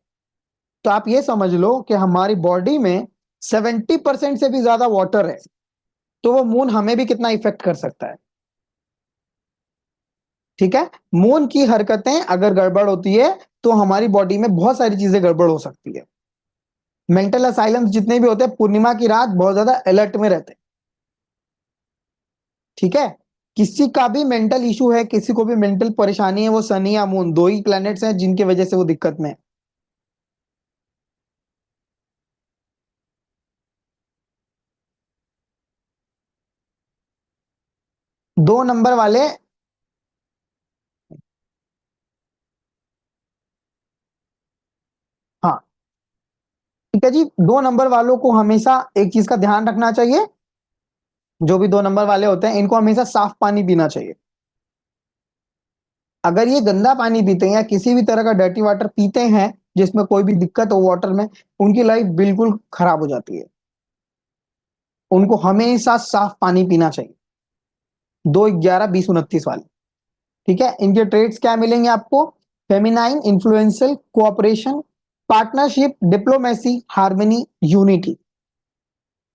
तो आप ये समझ लो कि हमारी बॉडी में 70% से भी ज्यादा वाटर है। तो वो मून हमें भी कितना इफेक्ट कर सकता है। ठीक है। मून की हरकतें अगर गड़बड़ होती है तो हमारी बॉडी में बहुत सारी चीजें गड़बड़ हो सकती है। मेंटल असाइलम जितने भी होते हैं, पूर्णिमा की रात बहुत ज्यादा अलर्ट में रहते हैं। ठीक है। किसी का भी मेंटल इशू है, किसी को भी मेंटल परेशानी है, वो शनि या मून दो ही प्लैनेट्स हैं जिनकी वजह से वो दिक्कत में है। 2 नंबर वाले। हाँ, ठीक है जी। 2 नंबर वालों को हमेशा एक चीज का ध्यान रखना चाहिए। जो भी 2 नंबर वाले होते हैं, इनको हमेशा साफ पानी पीना चाहिए। अगर ये गंदा पानी पीते हैं या किसी भी तरह का डर्टी वाटर पीते हैं जिसमें कोई भी दिक्कत हो वाटर में, उनकी लाइफ बिल्कुल खराब हो जाती है। उनको हमेशा साफ पानी पीना चाहिए। 2, 11, 20, 29 वाले। ठीक है। इनके ट्रेड्स क्या मिलेंगे आपको? Feminine, influential, cooperation, partnership, diplomacy, harmony, unity.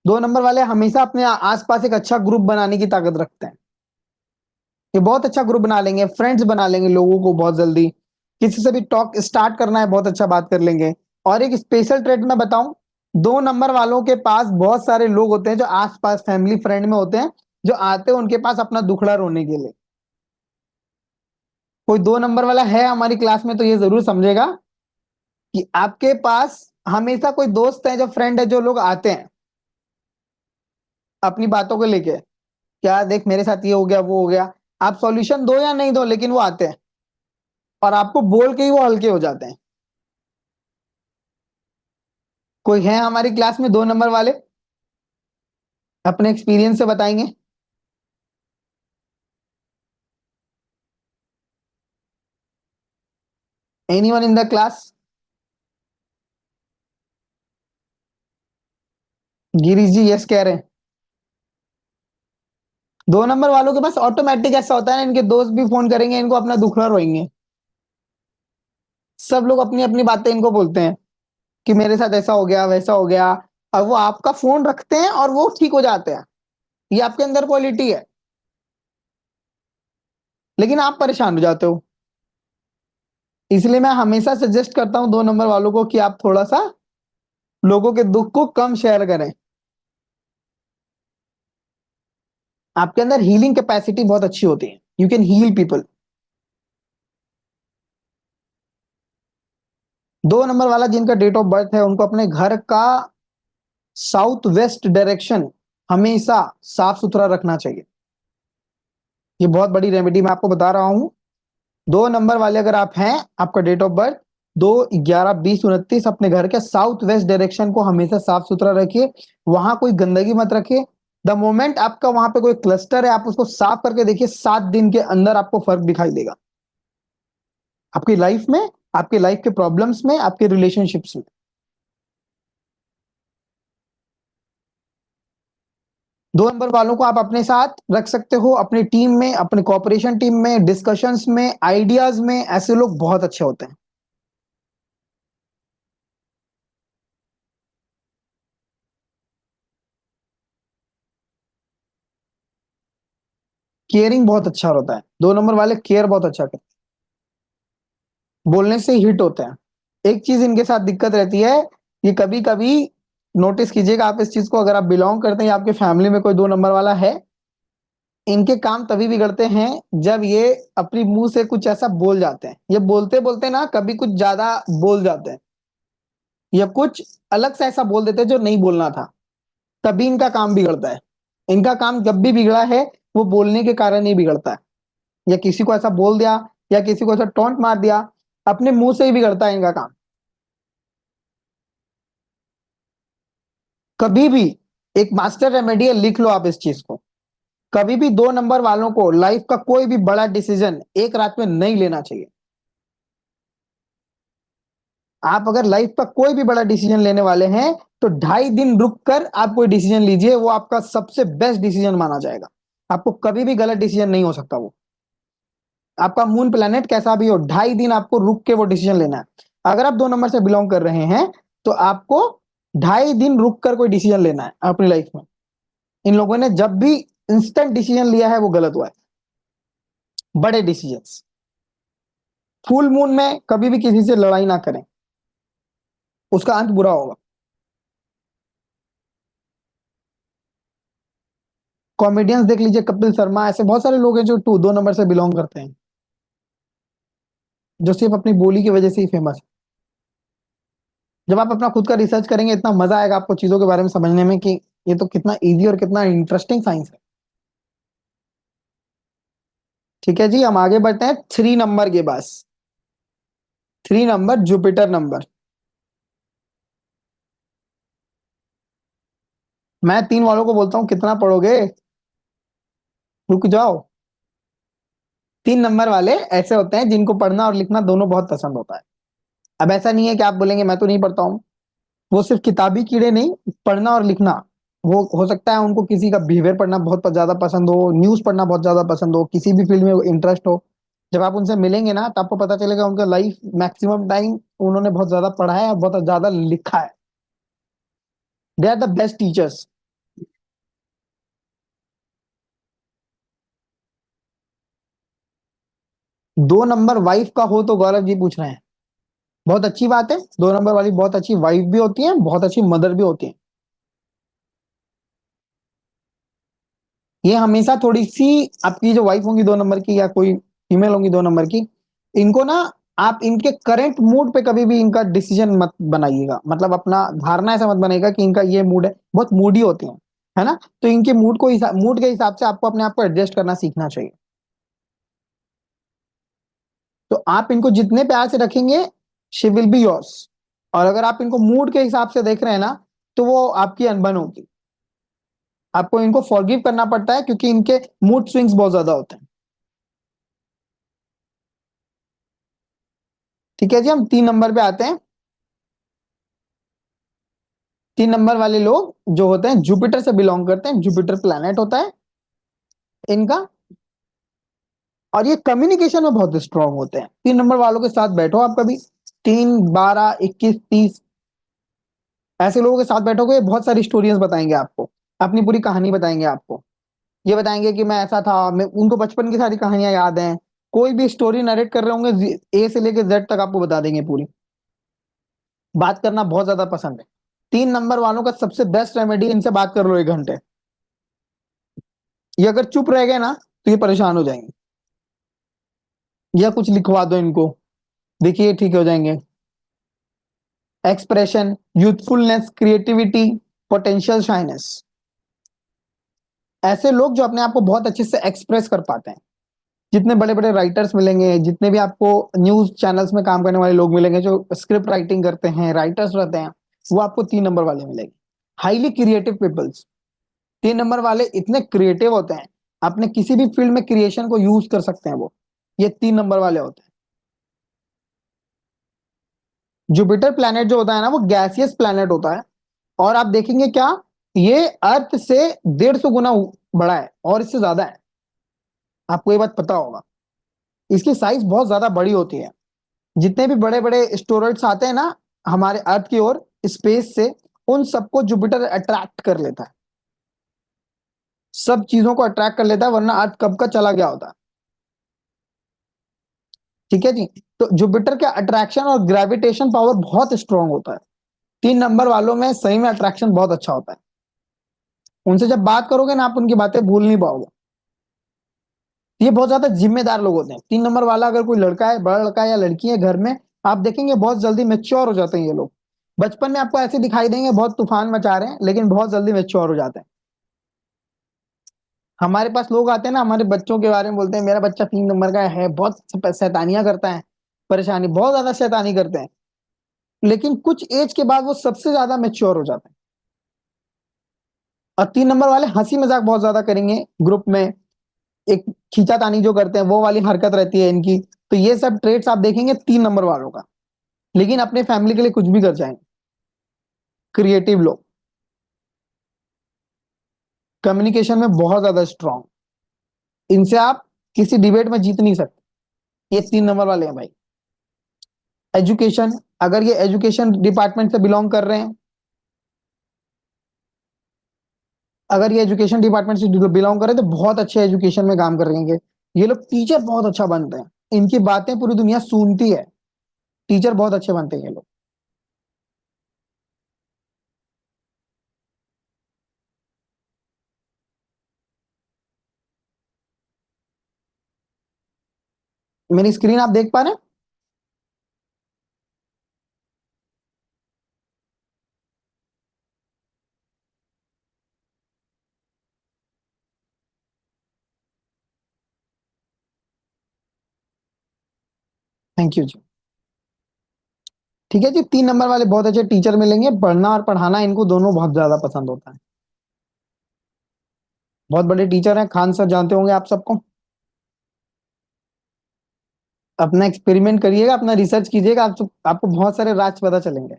2 number वाले हमेशा अपने आसपास एक अच्छा ग्रुप बनाने की ताकत रखते हैं। ये बहुत अच्छा ग्रुप बना लेंगे, फ्रेंड्स बना लेंगे लोगों को बहुत जल्दी। किसी से भी टॉक स्टार्ट करना है, बहुत अच्छा बात कर लेंगे। और एक स्पेशल ट्रेट मैं बताऊं, 2 नंबर वालों के पास बहुत सारे लोग होते हैं जो आसपास फैमिली फ्रेंड में होते हैं, जो आते हैं उनके पास अपना दुखड़ा रोने के लिए। कोई 2 नंबर वाला है हमारी क्लास में तो ये जरूर समझेगा कि आपके पास हमेशा कोई दोस्त है, जो फ्रेंड है, जो लोग आते हैं अपनी बातों को लेके, क्या देख मेरे साथ ये हो गया वो हो गया। आप सॉल्यूशन दो या नहीं दो, लेकिन वो आते हैं और आपको बोल के ही वो हल्के हो जाते हैं। कोई है हमारी क्लास में 2 नंबर वाले? अपने एक्सपीरियंस से बताएंगे। Anyone in the class? Girish ji yes कह रहे हैं। 2 नंबर वालों के पास ऑटोमेटिक ऐसा होता है ना, इनके दोस्त भी फोन करेंगे, इनको अपना दुखड़ा रोएंगे। सब लोग अपनी अपनी बातें इनको बोलते हैं कि मेरे साथ ऐसा हो गया वैसा हो गया। और वो आपका फोन रखते हैं और वो ठीक हो जाते हैं। ये आपके अंदर क्वालिटी है। लेकिन आप परेशान हो जाते हो। इसलिए मैं हमेशा सजेस्ट करता हूं 2 नंबर वालों को कि आप थोड़ा सा लोगों के दुख को कम शेयर करें। आपके अंदर हीलिंग कैपेसिटी बहुत अच्छी होती है। You can heal people. 2 number वाला जिनका डेट ऑफ बर्थ है, उनको अपने घर का साउथ वेस्ट डायरेक्शन हमेशा साफ सुथरा रखना चाहिए। ये बहुत बड़ी रेमेडी मैं आपको बता रहा हूं। 2 नंबर वाले अगर आप हैं, आपका डेट ऑफ बर्थ 2, 11, 20, 29, अपने घर के साउथ वेस्ट डायरेक्शन को हमेशा साफ सुथरा रखिए। वहां कोई गंदगी मत रखिए। द मोमेंट आपका वहां पे कोई क्लस्टर है, आप उसको साफ करके देखिए, 7 दिन के अंदर आपको फर्क दिखाई देगा। आपकी लाइफ में, आपके लाइफ के प्रॉब्लम्स में, आपके रिलेशनशिप्स में। 2 नंबर वालों को आप अपने साथ रख सकते हो, अपनी टीम में, अपने कॉपरेशन टीम में, डिस्कशंस में, आइडियाज में। ऐसे लोग बहुत अच्छे होते हैं। केयरिंग बहुत अच्छा होता है। 2 नंबर वाले केयर बहुत अच्छा करते हैं, बोलने से हिट होते हैं। एक चीज इनके साथ दिक्कत रहती है, ये कभी कभी, नोटिस कीजिएगा आप इस चीज को, अगर आप बिलोंग करते हैं या आपके फैमिली में कोई 2 नंबर वाला है, इनके काम तभी बिगड़ते हैं जब ये अपनी मुंह से कुछ ऐसा बोल जाते हैं। ये बोलते बोलते ना कभी कुछ ज्यादा बोल जाते हैं, या कुछ अलग से ऐसा बोल देते हैं जो नहीं बोलना था, तभी इनका काम बिगड़ता है। इनका काम जब भी बिगड़ा है, वो बोलने के कारण ही बिगड़ता है। या किसी को ऐसा बोल दिया, या किसी को ऐसा टोंट मार दिया, अपने मुंह से ही बिगड़ता है इनका काम। कभी भी एक मास्टर रेमेडी है, लिख लो आप इस चीज को। कभी भी 2 नंबर वालों को लाइफ का कोई भी बड़ा डिसीजन एक रात में नहीं लेना चाहिए। आप अगर लाइफ का कोई भी बड़ा डिसीजन लेने वाले हैं तो 2.5 दिन रुक कर आप कोई डिसीजन लीजिए, वो आपका सबसे बेस्ट डिसीजन माना जाएगा। आपको कभी भी गलत डिसीजन नहीं हो सकता वो। आपका मून प्लैनेट कैसा भी हो, 2.5 दिन आपको रुक के वो डिसीजन लेना है। अगर आप 2 नंबर से बिलोंग कर रहे हैं तो आपको 2.5 दिन रुक कर कोई डिसीजन लेना है अपनी लाइफ में। इन लोगों ने जब भी इंस्टेंट डिसीजन लिया है वो गलत हुआ है। बड़े डिसीजंस फुल मून में कभी भी किसी से लड़ाई ना करें, उसका अंत बुरा होगा। कॉमेडियंस देख लीजिए, कपिल शर्मा, ऐसे बहुत सारे लोग हैं जो 2 नंबर से बिलोंग करते हैं, जो सिर्फ अपनी बोली की वजह से ही फेमस है। जब आप अपना खुद का रिसर्च करेंगे इतना मजा आएगा आपको चीजों के बारे में समझने में कि ये तो कितना इजी और कितना इंटरेस्टिंग साइंस है। ठीक है जी, हम आगे बढ़ते हैं 3 नंबर के पास। 3 नंबर जुपिटर नंबर। मैं 3 वालों को बोलता हूँ कितना पढ़ोगे, रुक जाओ। 3 नंबर वाले ऐसे होते हैं जिनको पढ़ना और लिखना दोनों बहुत पसंद होता है। अब ऐसा नहीं है कि आप बोलेंगे मैं तो नहीं पढ़ता हूँ। वो सिर्फ किताबी कीड़े नहीं, पढ़ना और लिखना, वो हो सकता है उनको किसी का बिहेवियर पढ़ना बहुत ज्यादा पसंद हो, न्यूज पढ़ना बहुत ज्यादा पसंद हो, किसी भी फील्ड में इंटरेस्ट हो। जब आप उनसे मिलेंगे ना तो आपको पता चलेगा उनका लाइफ मैक्सिमम टाइम उन्होंने बहुत ज्यादा पढ़ा है और बहुत ज्यादा लिखा है। They are the best teachers. 2 number wife का हो तो गौरव जी पूछ रहे हैं, बहुत अच्छी बात है। 2 नंबर वाली बहुत अच्छी वाइफ भी होती है, बहुत अच्छी मदर भी होती है। ये हमेशा थोड़ी सी, आपकी जो वाइफ होंगी 2 नंबर की या कोई फीमेल होंगी 2 नंबर की, इनको ना आप इनके करंट मूड पे कभी भी इनका डिसीजन मत बनाइएगा। मतलब अपना धारणा ऐसा मत बनाइएगा कि इनका ये मूड है, बहुत मूडी होते हैं, है ना। तो इनके मूड के हिसाब से आपको अपने आप को एडजस्ट करना सीखना चाहिए। तो आप इनको जितने प्यार से रखेंगे शी विल बी योर्स। और अगर आप इनको मूड के हिसाब से देख रहे हैं ना तो वो आपकी अनबन होगी। आपको इनको फॉरगिव करना पड़ता है क्योंकि इनके मूड स्विंग्स बहुत ज्यादा होते हैं। ठीक है जी, हम 3 नंबर पे आते हैं। 3 नंबर वाले लोग जो होते हैं जुपिटर से बिलोंग करते हैं, जुपिटर प्लैनेट होता है इनका। और ये कम्युनिकेशन में बहुत स्ट्रांग होते हैं। 3 नंबर वालों के साथ बैठो आप कभी, 3, 12, 21, 30 ऐसे लोगों के साथ बैठोगे, बहुत सारी स्टोरीज बताएंगे आपको, अपनी पूरी कहानी बताएंगे आपको। ये बताएंगे कि मैं ऐसा था, मैं उनको बचपन की सारी कहानियां याद हैं। कोई भी स्टोरी नरेट कर रहे होंगे ए से लेके जेड तक आपको बता देंगे पूरी। बात करना बहुत ज्यादा पसंद है। 3 नंबर वालों का सबसे बेस्ट रेमेडी, इनसे बात कर लो 1 घंटे। ये अगर चुप रह गए ना तो ये परेशान हो जाएंगे, या कुछ लिखवा दो इनको, देखिए ठीक हो जाएंगे। Expression, youthfulness, creativity, potential, shyness, ऐसे लोग जो अपने आप को बहुत अच्छे से एक्सप्रेस कर पाते हैं। जितने बड़े बड़े राइटर्स मिलेंगे, जितने भी आपको न्यूज चैनल्स में काम करने वाले लोग मिलेंगे जो स्क्रिप्ट राइटिंग करते हैं, राइटर्स रहते हैं, वो आपको 3 नंबर वाले मिलेंगे। Highly creative peoples. 3 नंबर वाले इतने क्रिएटिव होते हैं, अपने किसी भी फील्ड में क्रिएशन को यूज कर सकते हैं वो। ये 3 नंबर वाले होते हैं। जुपिटर प्लैनेट जो होता है ना वो गैसियस प्लैनेट होता है। और आप देखेंगे क्या, ये अर्थ से 150 गुना बड़ा है और इससे ज्यादा है। आपको ये बात पता होगा, इसकी साइज बहुत ज्यादा बड़ी होती है। जितने भी बड़े बड़े एस्टेरॉइड्स आते हैं ना हमारे अर्थ की ओर स्पेस से, उन सबको जुपिटर अट्रैक्ट कर लेता है। सब चीजों को अट्रैक्ट कर लेता है, वरना अर्थ कब का चला गया होता। ठीक है जी। तो जुपिटर का अट्रैक्शन और ग्रेविटेशन पावर बहुत स्ट्रांग होता है। 3 नंबर वालों में सही में अट्रैक्शन बहुत अच्छा होता है। उनसे जब बात करोगे ना आप उनकी बातें भूल नहीं पाओगे। ये बहुत ज्यादा जिम्मेदार लोग होते हैं। 3 नंबर वाला अगर कोई लड़का है, बड़ा लड़का है या लड़की है घर में, आप देखेंगे बहुत जल्दी मेच्योर हो जाते हैं ये लोग। बचपन में आपको ऐसे दिखाई देंगे बहुत तूफान मचा रहे हैं, लेकिन बहुत जल्दी मेच्योर हो जाते हैं। हमारे पास लोग आते हैं ना, हमारे बच्चों के बारे में बोलते हैं मेरा बच्चा 3 नंबर का है, बहुत शैतानियां करता है, परेशानी, बहुत ज्यादा शैतानी करते हैं। लेकिन कुछ एज के बाद वो सबसे ज्यादा मेच्योर हो जाते हैं। और 3 नंबर वाले हंसी मजाक बहुत ज्यादा करेंगे ग्रुप में, एक खींचातानी जो करते हैं वो वाली हरकत रहती है इनकी। तो ये सब ट्रेड्स आप देखेंगे 3 नंबर वालों का। लेकिन अपने फैमिली के लिए कुछ भी कर जाएंगे। क्रिएटिव लोग, कम्युनिकेशन में बहुत ज्यादा स्ट्रांग, इनसे आप किसी डिबेट में जीत नहीं सकते। ये 3 नंबर वाले हैं भाई। एजुकेशन, अगर ये एजुकेशन डिपार्टमेंट से बिलोंग कर रहे हैं, अगर ये एजुकेशन डिपार्टमेंट से बिलोंग कर रहे हैं तो बहुत अच्छे एजुकेशन में काम कर रहे हैं ये लोग। टीचर बहुत अच्छा बनते हैं, इनकी बातें पूरी दुनिया सुनती है। टीचर बहुत अच्छे बनते हैं ये लोग। मेरी स्क्रीन आप देख पा रहे हैं? थैंक यू जी। ठीक है जी, 3 नंबर वाले बहुत अच्छे टीचर मिलेंगे, पढ़ना और पढ़ाना इनको दोनों बहुत ज्यादा पसंद होता है। बहुत बड़े टीचर हैं, खान सर जानते होंगे आप सबको। अपना एक्सपेरिमेंट करिएगा, अपना रिसर्च कीजिएगा, आपको बहुत सारे राज पता चलेंगे।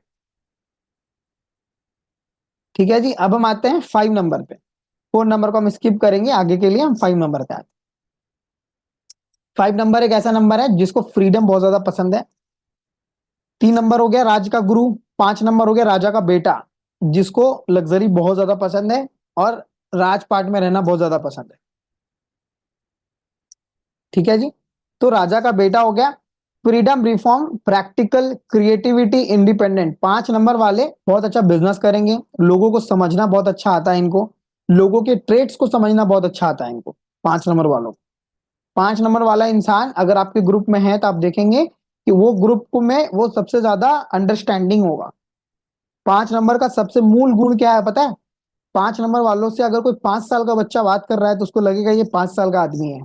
ठीक है जी, अब हम आते हैं 5 नंबर पे। 4 नंबर को हम स्किप करेंगे, आगे के लिए हम 5 नंबर पे आते हैं। 5 नंबर एक ऐसा नंबर है जिसको फ्रीडम बहुत ज्यादा पसंद है। 3 नंबर हो गया राज का गुरु। 5 नंबर हो गया राजा का बेटा, जिसको लग्जरी बहुत ज्यादा पसंद है और राजपाट में रहना बहुत ज्यादा पसंद है। ठीक है जी, तो राजा का बेटा हो गया। Freedom, reform, practical, creativity, independent. 5 number वाले बहुत अच्छा बिजनेस करेंगे, लोगों को समझना बहुत अच्छा आता है इनको, लोगों के ट्रेड्स को समझना बहुत अच्छा आता है इनको, 5 नंबर वालों को। 5 नंबर वाला इंसान अगर आपके ग्रुप में है तो आप देखेंगे कि वो ग्रुप को में वो सबसे ज्यादा अंडरस्टैंडिंग होगा। 5 नंबर का सबसे मूल गुण क्या है पता है? 5 नंबर वालों से अगर कोई 5 साल का बच्चा बात कर रहा है तो उसको लगेगा ये 5 साल का आदमी है।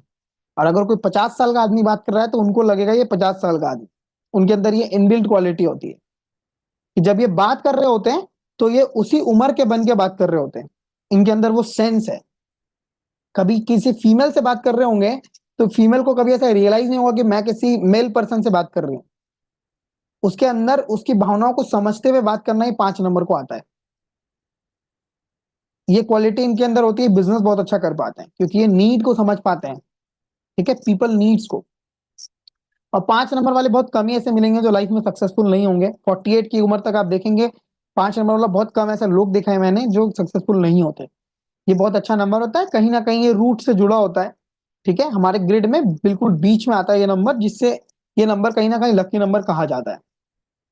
और अगर कोई 50 साल का आदमी बात कर रहा है तो उनको लगेगा ये 50 साल का आदमी। उनके अंदर ये इनबिल्ट क्वालिटी होती है कि जब ये बात कर रहे होते हैं तो ये उसी उम्र के बन के बात कर रहे होते हैं। इनके अंदर वो सेंस है। कभी किसी फीमेल से बात कर रहे होंगे तो फीमेल को कभी ऐसा रियलाइज नहीं होगा कि मैं किसी मेल पर्सन से बात कर रही हूँ। उसके अंदर उसकी भावनाओं को समझते हुए बात करना ही 5 नंबर को आता है। ये क्वालिटी इनके अंदर होती है, बिजनेस बहुत अच्छा कर पाते हैं क्योंकि ये नीड को समझ पाते हैं। ठीक है, पीपल नीड्स को। और 5 नंबर वाले बहुत कम ही ऐसे मिलेंगे जो लाइफ में सक्सेसफुल नहीं होंगे। 48 की उम्र तक आप देखेंगे 5 नंबर वाला बहुत कम ऐसे लोग दिखाए मैंने जो सक्सेसफुल नहीं होते। ये बहुत अच्छा नंबर होता है, कहीं ना कहीं ये रूट से जुड़ा होता है। ठीक है, हमारे ग्रिड में बिल्कुल बीच में आता है ये नंबर, जिससे ये नंबर कहीं ना कहीं लकी नंबर कहा जाता है।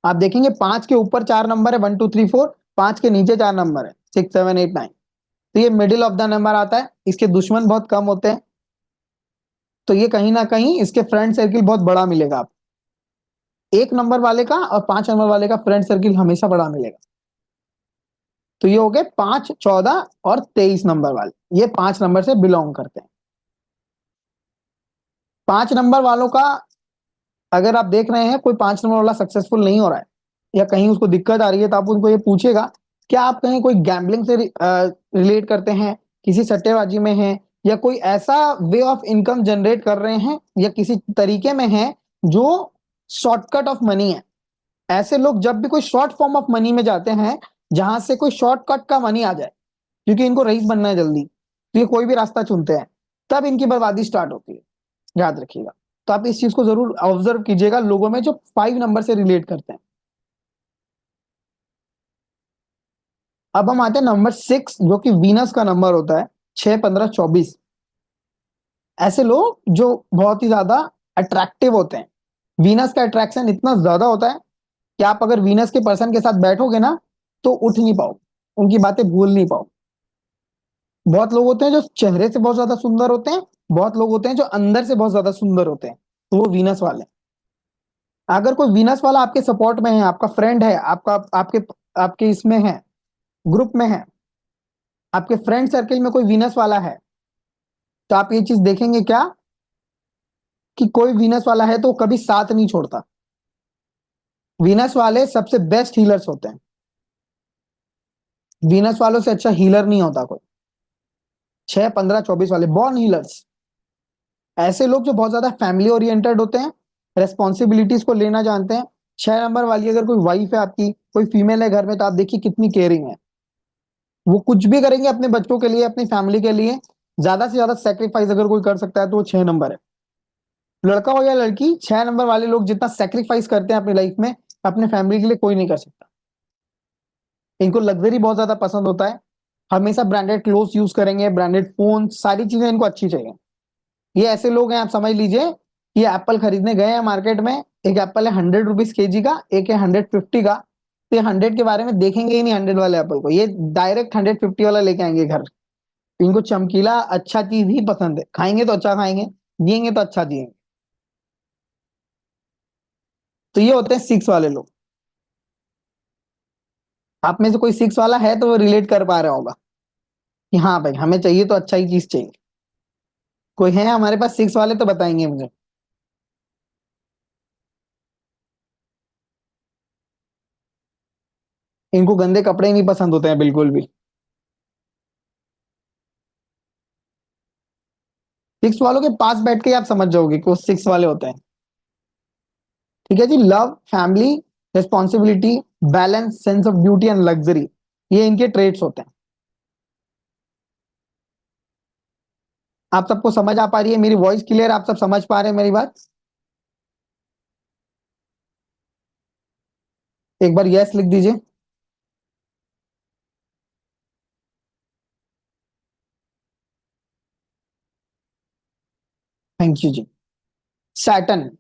आप देखेंगे 5 के ऊपर 4 नंबर है, 1 2 3 4। 5 के नीचे 4 नंबर है, 6 7 8 9। तो ये मिडिल ऑफ द नंबर आता है, इसके दुश्मन बहुत कम होते हैं। तो ये कहीं ना कहीं इसके फ्रेंड सर्किल बहुत बड़ा मिलेगा आप। 1 नंबर वाले का और 5 नंबर वाले का फ्रेंड सर्किल हमेशा बड़ा मिलेगा। तो ये हो गए 5, 14 और 23 नंबर वाले, ये 5 नंबर से बिलोंग करते हैं। 5 नंबर वालों का अगर आप देख रहे हैं कोई 5 नंबर वाला सक्सेसफुल नहीं हो रहा है या कहीं उसको दिक्कत आ रही है तो आप उनको ये पूछेगा क्या आप कहीं कोई गैम्बलिंग से रिलेट करते हैं, किसी सट्टेबाजी में हैं, या कोई ऐसा वे ऑफ इनकम जनरेट कर रहे हैं या किसी तरीके में है जो शॉर्टकट ऑफ मनी है। ऐसे लोग जब भी कोई शॉर्ट फॉर्म ऑफ मनी में जाते हैं जहां से कोई शॉर्टकट का मनी आ जाए, क्योंकि इनको रईस बनना है जल्दी, तो ये कोई भी रास्ता चुनते हैं, तब इनकी बर्बादी स्टार्ट होती है। याद रखिएगा। तो आप इस चीज को जरूर ऑब्जर्व कीजिएगा लोगों में जो 5 नंबर से रिलेट करते हैं। अब हम आते हैं नंबर 6, जो कि वीनस का नंबर होता है। 6 15 24। ऐसे लोग जो बहुत ही ज्यादा अट्रैक्टिव होते हैं। वीनस का अट्रैक्शन इतना ज्यादा होता है कि आप अगर वीनस के पर्सन के साथ बैठोगे ना तो उठ नहीं पाओ, उनकी बातें भूल नहीं पाओ। बहुत लोग होते हैं जो चेहरे से बहुत ज्यादा सुंदर होते हैं, बहुत लोग होते हैं जो अंदर से बहुत ज्यादा सुंदर होते हैं, तो वो वीनस वाले हैं। अगर कोई वीनस वाला आपके सपोर्ट में है, आपका फ्रेंड है, आपका आपके आपके इसमें है, ग्रुप में है, आपके फ्रेंड सर्किल में कोई वीनस वाला है, तो आप ये चीज देखेंगे क्या कि कोई वीनस वाला है तो वो कभी साथ नहीं छोड़ता। वीनस वाले सबसे बेस्ट हीलर्स होते हैं। वीनस वालों से अच्छा हीलर नहीं होता कोई। 6, 15, 24 वाले बॉर्न हीलर्स, ऐसे लोग जो बहुत ज्यादा फैमिली ओरिएंटेड होते हैं, रेस्पॉन्सिबिलिटीज को लेना जानते हैं। 6 नंबर वाली अगर कोई वाइफ है आपकी, कोई फीमेल है घर में, तो आप देखिए कितनी केयरिंग है। वो कुछ भी करेंगे अपने बच्चों के लिए, अपनी फैमिली के लिए, ज्यादा से ज्यादा सेक्रीफाइस अगर कोई कर सकता है तो वो 6 नंबर है। लड़का हो या लड़की, 6 नंबर वाले लोग जितना सेक्रीफाइस करते हैं अपनी लाइफ में, अपने फैमिली के लिए कोई नहीं कर सकता। इनको लग्जरी बहुत ज्यादा पसंद होता है, हमेशा ब्रांडेड क्लोथ यूज करेंगे, ब्रांडेड फोन, सारी चीजें इनको अच्छी चाहिए। ये ऐसे लोग हैं, आप समझ लीजिए, ये एप्पल खरीदने गए हैं मार्केट में, एक एप्पल है 100 रुपीज केजी का, एक है 150 का, तो ये 100 के बारे में देखेंगे ही नहीं 100 वाले एप्पल को, ये डायरेक्ट 150 वाला लेके आएंगे घर। इनको चमकीला अच्छा चीज ही पसंद है, खाएंगे तो अच्छा खाएंगे, जिएंगे तो अच्छा जिएंगे। तो ये होते हैं 6 वाले लोग। आप में से कोई 6 वाला है तो वो रिलेट कर पा रहा होगा कि हाँ भाई, हमें चाहिए तो अच्छा ही चीज चाहिए। कोई है हमारे पास 6 वाले तो बताएंगे मुझे। इनको गंदे कपड़े नहीं पसंद होते हैं बिल्कुल भी। 6 वालों के पास बैठ के आप समझ जाओगे कि वो 6 वाले होते हैं। ठीक है जी, love, family, responsibility, balance, sense of beauty and luxury, ये इनके ट्रेट्स होते हैं। आप सबको समझ आ पा रही है मेरी वॉइस क्लियर, आप सब समझ पा रहे हैं मेरी बात? एक बार यस लिख दीजिए। थैंक यू जी। सैटर्न,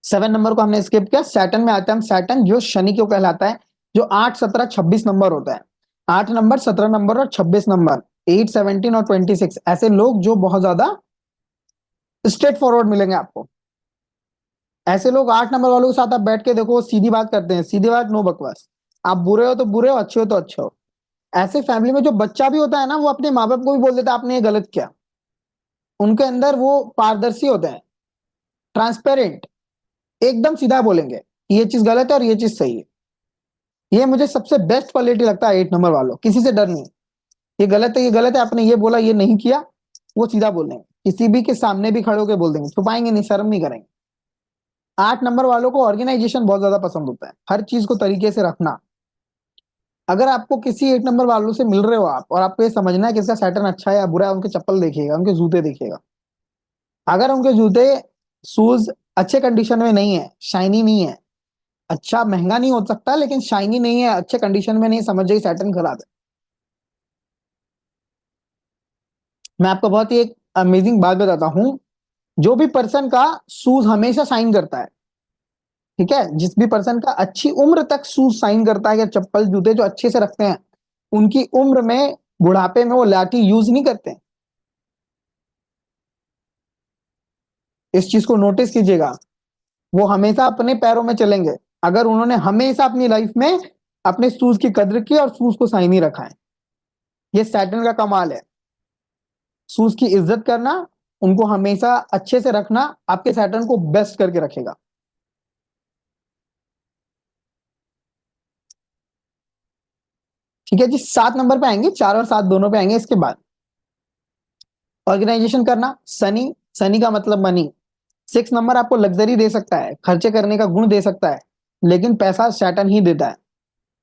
7 नंबर को हमने स्किप किया। सैटर्न में आता है, हम सैटर्न जो शनि को कहलाता है, जो 8, 17, 26 नंबर होता है। 8 नंबर, 17 नंबर और 26 नंबर, 8, 17 और 26, ऐसे लोग जो बहुत ज्यादा स्ट्रेट फॉरवर्ड मिलेंगे आपको। ऐसे लोग 8 नंबर वालों के साथ आप बैठ के देखो, वो सीधी बात करते हैं, सीधी बात, नो बकवास। आप बुरे हो तो बुरे हो, अच्छे हो तो अच्छे हो। ऐसे फैमिली में जो बच्चा भी होता है ना, वो अपने माँ बाप को भी बोल देता है आपने ये गलत किया। उनके अंदर वो पारदर्शी होते हैं, ट्रांसपेरेंट, एकदम सीधा बोलेंगे ये चीज गलत है और ये चीज सही है। ये मुझे सबसे बेस्ट क्वालिटी लगता है 8 नंबर वालों, किसी से डर नहीं। ये गलत है, ये गलत है, आपने ये बोला, ये नहीं किया, वो सीधा बोल देंगे, किसी भी के सामने भी खड़े होकर बोल देंगे, छुपाएंगे नहीं, शर्म नहीं करेंगे। 8 नंबर वालों को ऑर्गेनाइजेशन बहुत ज्यादा पसंद होता है, हर चीज को तरीके से रखना। अगर आपको किसी 8 नंबर वालों से मिल रहे हो आप, और आपको ये समझना है कि इसका सैटर्न अच्छा है या बुरा है, उनके चप्पल देखिएगा, उनके जूते देखिएगा। अगर उनके जूते, शूज अच्छे कंडीशन में नहीं है, शाइनी नहीं है, अच्छा महंगा नहीं हो सकता लेकिन शाइनी नहीं है, अच्छे कंडीशन में नहीं, समझ जाइए सैटर्न खराब है। मैं आपको बहुत ही एक अमेजिंग बात बताता हूँ, जो भी पर्सन का शूज हमेशा शाइन करता है, ठीक है, जिस भी पर्सन का अच्छी उम्र तक शूज शाइन करता है या चप्पल जूते जो अच्छे से रखते हैं, उनकी उम्र में, बुढ़ापे में वो लाठी यूज नहीं करते हैं। इस चीज को नोटिस कीजिएगा। वो हमेशा अपने पैरों में चलेंगे, अगर उन्होंने हमेशा अपनी लाइफ में अपने शूज की कद्र की और शूज को शाइनी रखा है। ये सैटर्न का कमाल है, शूज की इज्जत करना, उनको हमेशा अच्छे से रखना, आपके सैटर्न को बेस्ट करके रखेगा। ठीक है जी, 7 नंबर पे आएंगे, 4 और 7 दोनों पे आएंगे इसके बाद। ऑर्गेनाइजेशन करना, सनी, सनी का मतलब मनी। 6 नंबर आपको लग्जरी दे सकता है, खर्चे करने का गुण दे सकता है, लेकिन पैसा सैटर्न ही देता है।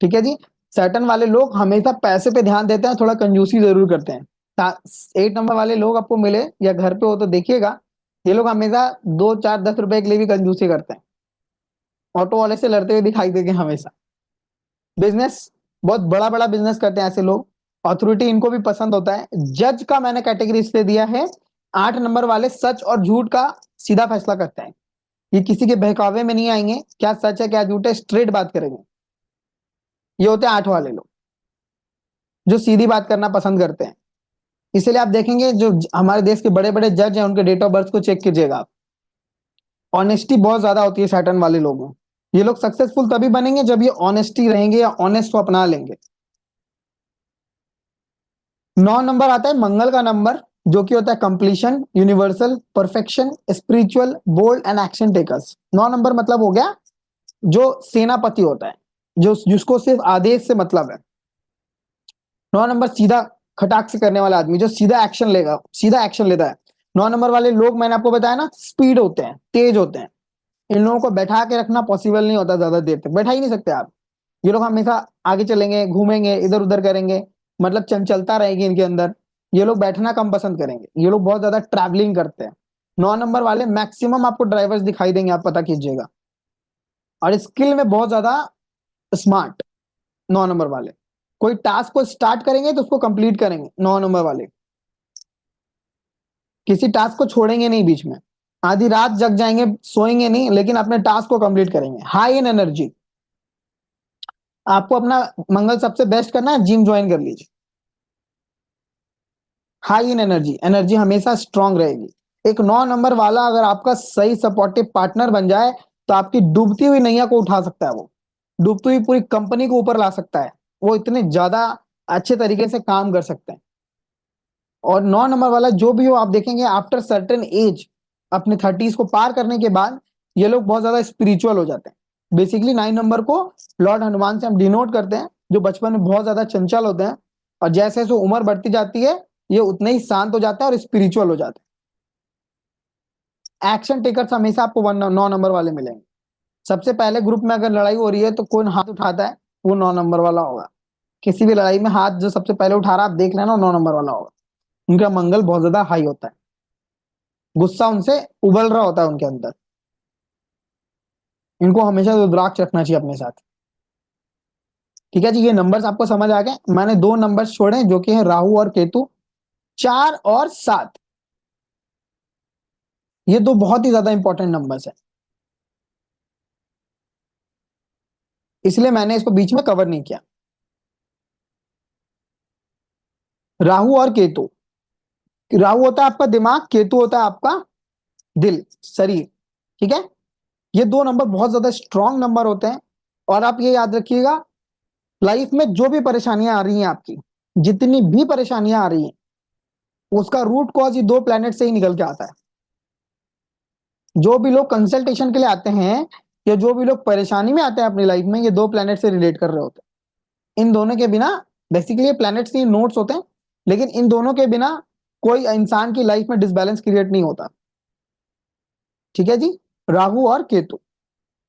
ठीक है जी, सैटर्न वाले लोग हमेशा पैसे पे ध्यान देते हैं, थोड़ा कंजूसी जरूर करते हैं। 8 नंबर वाले लोग आपको मिले या घर पे हो तो देखिएगा, ये लोग हमेशा 2, 4, 10 रुपए के लिए भी कंजूसी करते हैं। ऑटो वाले से लड़ते हुए दिखाई देंगे हमेशा। बिजनेस, बहुत बड़ा बड़ा बिजनेस करते हैं ऐसे लोग, अथॉरिटी इनको भी पसंद होता है। जज का मैंने कैटेगरी इसलिए दिया है, 8 नंबर वाले सच और झूठ का सीधा फैसला करते हैं। ये किसी के बहकावे में नहीं आएंगे, क्या सच है क्या झूठ है, स्ट्रेट बात करेंगे। ये होते हैं 8 वाले लोग, जो सीधी बात करना पसंद करते हैं। इसलिए आप देखेंगे जो हमारे देश के बड़े बड़े जज हैं, उनके डेट ऑफ बर्थ को चेक कीजिएगा आप। ऑनेस्टी बहुत ज्यादा होती है सैटर्न वाले लोगों में। ये लोग सक्सेसफुल तभी बनेंगे जब ये ऑनेस्टी रहेंगे या ऑनेस्ट को अपना लेंगे। 9 नंबर आता है मंगल का नंबर, जो कि होता है completion, universal, perfection, spiritual, bold and action takers. 9 number मतलब हो गया जो सेनापति होता है, जो जिसको सिर्फ आदेश से मतलब है। 9 नंबर सीधा खटाक से करने वाला आदमी जो सीधा एक्शन लेगा, सीधा एक्शन लेता है। 9 नंबर वाले लोग, मैंने आपको बताया ना, स्पीड होते हैं, तेज होते हैं। इन लोगों को बैठा के रखना पॉसिबल नहीं होता, ज्यादा देर तक बैठा ही नहीं सकते आप। ये लोग हमेशा आगे चलेंगे, घूमेंगे, इधर उधर करेंगे, मतलब चंचलता रहेगी इनके अंदर। ये लोग बैठना कम पसंद करेंगे, ये लोग बहुत ज्यादा ट्रैवलिंग करते हैं। 9 नंबर वाले मैक्सिमम आपको ड्राइवर्स दिखाई देंगे, आप पता कीजिएगा। और स्किल में बहुत ज्यादा स्मार्ट 9 नंबर वाले। कोई टास्क को स्टार्ट करेंगे तो उसको कंप्लीट करेंगे 9 नंबर वाले। किसी टास्क को छोड़ेंगे नहीं बीच में, आधी रात जग जाएंगे, सोएंगे नहीं, लेकिन अपने टास्क को कंप्लीट करेंगे। High in energy. आपको अपना मंगल सबसे बेस्ट करना है, जिम ज्वाइन कर लीजिए। हाई इन एनर्जी, एनर्जी हमेशा स्ट्रांग रहेगी। एक 9 नंबर वाला अगर आपका सही सपोर्टिव पार्टनर बन जाए तो आपकी डूबती हुई नैया को उठा सकता है। वो डूबती हुई पूरी कंपनी को ऊपर ला सकता है। वो इतने ज्यादा अच्छे तरीके से काम कर सकते हैं। और 9 नंबर वाला जो भी हो, आप देखेंगे आफ्टर सर्टेन एज, अपने 30s को पार करने के बाद, ये लोग बहुत ज्यादा स्पिरिचुअल हो जाते हैं। बेसिकली 9 नंबर को लॉर्ड हनुमान से हम डिनोट करते हैं, जो बचपन में बहुत ज्यादा चंचल होते हैं, और जैसे जैसे उम्र बढ़ती जाती है ये उतने ही शांत हो जाता है और स्पिरिचुअल हो जाते हैं। एक्शन टेकर्स हमेशा आपको 9 नंबर वाले मिलेंगे। सबसे पहले ग्रुप में अगर लड़ाई हो रही है तो कौन हाथ उठाता है? वो 9 नंबर वाला होगा। किसी भी लड़ाई में हाथ जो सबसे पहले उठा रहा है, आप देख लेना 9 नंबर वाला होगा। उनका मंगल बहुत ज्यादा हाई होता है, गुस्सा उनसे उबल रहा होता है उनके अंदर। इनको हमेशा रुद्राक्ष रखना चाहिए अपने साथ। ठीक है जी, ये नंबर्स आपको समझ आ गए। मैंने 2 नंबर्स छोड़े जो कि है राहु और केतु, 4 और 7। ये दो बहुत ही ज्यादा इंपॉर्टेंट नंबर्स है, इसलिए मैंने इसको बीच में कवर नहीं किया। राहु और केतु, राहु होता है आपका दिमाग, केतु होता है आपका दिल, शरीर। ठीक है, ये 2 नंबर बहुत ज्यादा स्ट्रांग नंबर होते हैं। और आप ये याद रखिएगा, लाइफ में जो भी परेशानियां आ रही हैं आपकी, जितनी भी परेशानियां आ रही हैं, उसका रूट कॉज ये 2 प्लैनेट से ही निकल के आता है। जो भी लोग कंसल्टेशन के लिए आते हैं या जो भी लोग परेशानी में आते हैं अपनी लाइफ में, ये 2 प्लैनेट से रिलेट कर रहे होते हैं। इन दोनों के बिना, बेसिकली ये प्लैनेट्स ही नोट्स होते हैं, लेकिन इन दोनों के बिना कोई इंसान की लाइफ में डिसबैलेंस क्रिएट नहीं होता। ठीक है जी, राहु और केतु।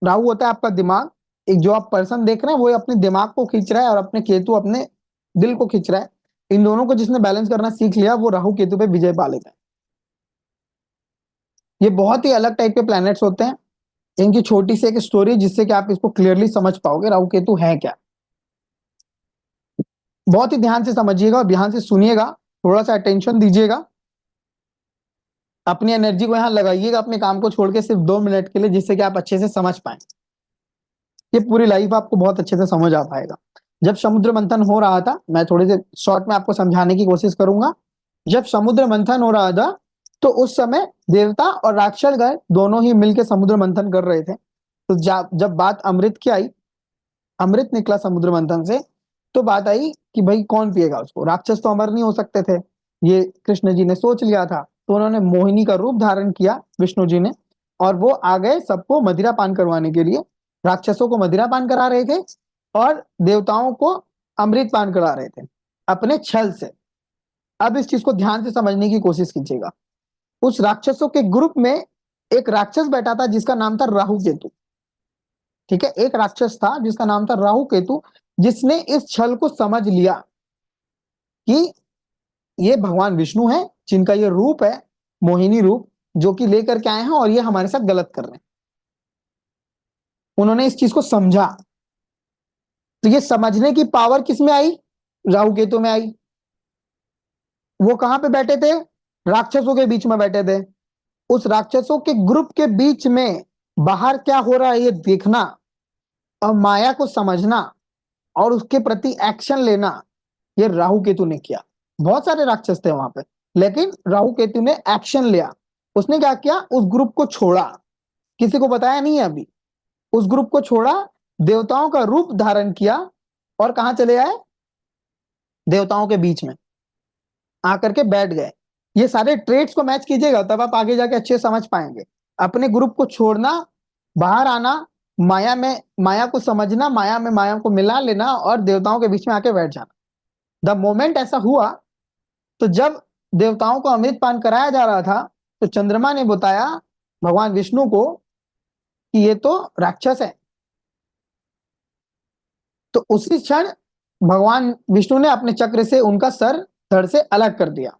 राहु होता है आपका दिमाग, एक जो आप पर्सन देख रहे हैं वो अपने दिमाग को खींच रहा है, और अपने केतु अपने दिल को खींच रहा है। इन दोनों को जिसने बैलेंस करना सीख लिया, वो राहु केतु पे विजय पा लेता है। ये बहुत ही अलग टाइप के प्लैनेट्स होते हैं। इनकी छोटी सी एक स्टोरी, जिससे कि आप इसको क्लियरली समझ पाओगे राहु केतु है क्या। बहुत ही ध्यान से समझिएगा और ध्यान से सुनिएगा, थोड़ा सा अटेंशन दीजिएगा, अपनी एनर्जी को यहाँ लगाइएगा, अपने काम को छोड़ के सिर्फ 2 मिनट के लिए, जिससे कि आप अच्छे से समझ पाए। ये पूरी लाइफ आपको बहुत अच्छे से समझ आ पाएगा। जब समुद्र मंथन हो रहा था, मैं थोड़े से शॉर्ट में आपको समझाने की कोशिश करूंगा। जब समुद्र मंथन हो रहा था, तो उस समय देवता और राक्षसगण दोनों ही मिलकर समुद्र मंथन कर रहे थे। तो जब बात अमृत की आई, अमृत निकला समुद्र मंथन से, तो बात आई कि भाई कौन पिएगा उसको। राक्षस तो अमर नहीं हो सकते थे, ये कृष्ण जी ने सोच लिया था। तो उन्होंने मोहिनी का रूप धारण किया विष्णु जी ने, और वो आ गए सबको मदिरा पान करवाने के लिए। राक्षसों को मदिरा पान करा रहे थे और देवताओं को अमृत पान करा रहे थे अपने छल से। अब इस चीज को ध्यान से समझने की कोशिश कीजिएगा। उस राक्षसों के ग्रुप में एक राक्षस बैठा था जिसका नाम था राहु केतु। ठीक है, एक राक्षस था जिसका नाम था राहु केतु, जिसने इस छल को समझ लिया कि ये भगवान विष्णु है, जिनका ये रूप है मोहिनी रूप, जो कि लेकर के आए हैं, और ये हमारे साथ गलत कर रहे हैं। उन्होंने इस चीज को समझा। तो ये समझने की पावर किस में आई? राहु केतु में आई। वो कहां पे बैठे थे? राक्षसों के बीच में बैठे थे। उस राक्षसों के ग्रुप के बीच में बाहर क्या हो रहा है ये देखना, और माया को समझना, और उसके प्रति एक्शन लेना, ये राहु केतु ने किया। बहुत सारे राक्षस थे वहां पे, लेकिन राहु केतु ने एक्शन लिया। उसने क्या किया? उस ग्रुप को छोड़ा, किसी को बताया नहीं है अभी। उस ग्रुप को छोड़ा, देवताओं का रूप धारण किया, और कहां चले आए? देवताओं के बीच में आकर के बैठ गए। ये सारे ट्रेड्स को मैच कीजिएगा, तब आप आगे जाके अच्छे समझ पाएंगे। अपने ग्रुप को छोड़ना, बाहर आना, माया में माया को समझना, माया में माया को मिला लेना, और देवताओं के बीच में आके बैठ जाना। द मोमेंट ऐसा हुआ, तो जब देवताओं को अमृत पान कराया जा रहा था, तो चंद्रमा ने बताया भगवान विष्णु को कि ये तो राक्षस है। तो उसी क्षण भगवान विष्णु ने अपने चक्र से उनका सर धड़ से अलग कर दिया।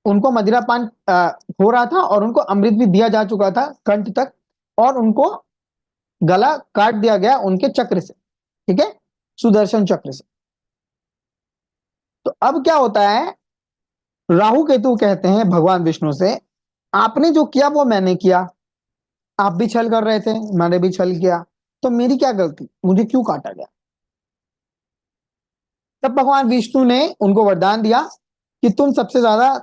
उनको मदिरापान हो रहा था और उनको अमृत भी दिया जा चुका था कंठ तक, और उनको गला काट दिया गया उनके चक्र से, ठीक है, सुदर्शन चक्र से। तो अब क्या होता है, राहु केतु कहते हैं भगवान विष्णु से, आपने जो किया वो मैंने किया, आप भी छल कर रहे थे, मैंने भी छल किया, तो मेरी क्या गलती, मुझे क्यों काटा गया। तब भगवान विष्णु ने उनको वरदान दिया कि तुम सबसे ज्यादा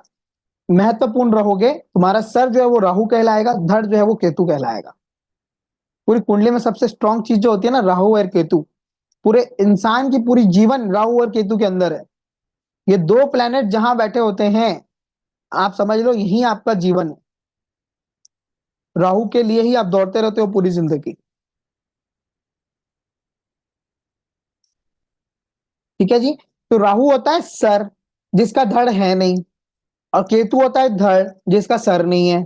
महत्वपूर्ण रहोगे, तुम्हारा सर जो है वो राहु कहलाएगा, धड़ जो है वो केतु कहलाएगा। पूरी कुंडली में सबसे स्ट्रांग चीज जो होती है ना, राहु और केतु, पूरे इंसान की पूरी जीवन राहु और केतु के अंदर है। ये दो प्लैनेट जहां बैठे होते हैं, आप समझ लो यही आपका जीवन है। राहु के लिए ही आप दौड़ते रहते हो पूरी जिंदगी, ठीक है जी। तो राहु होता है सर, जिसका धड़ है नहीं, और केतु होता है धड़, जिसका सर नहीं है।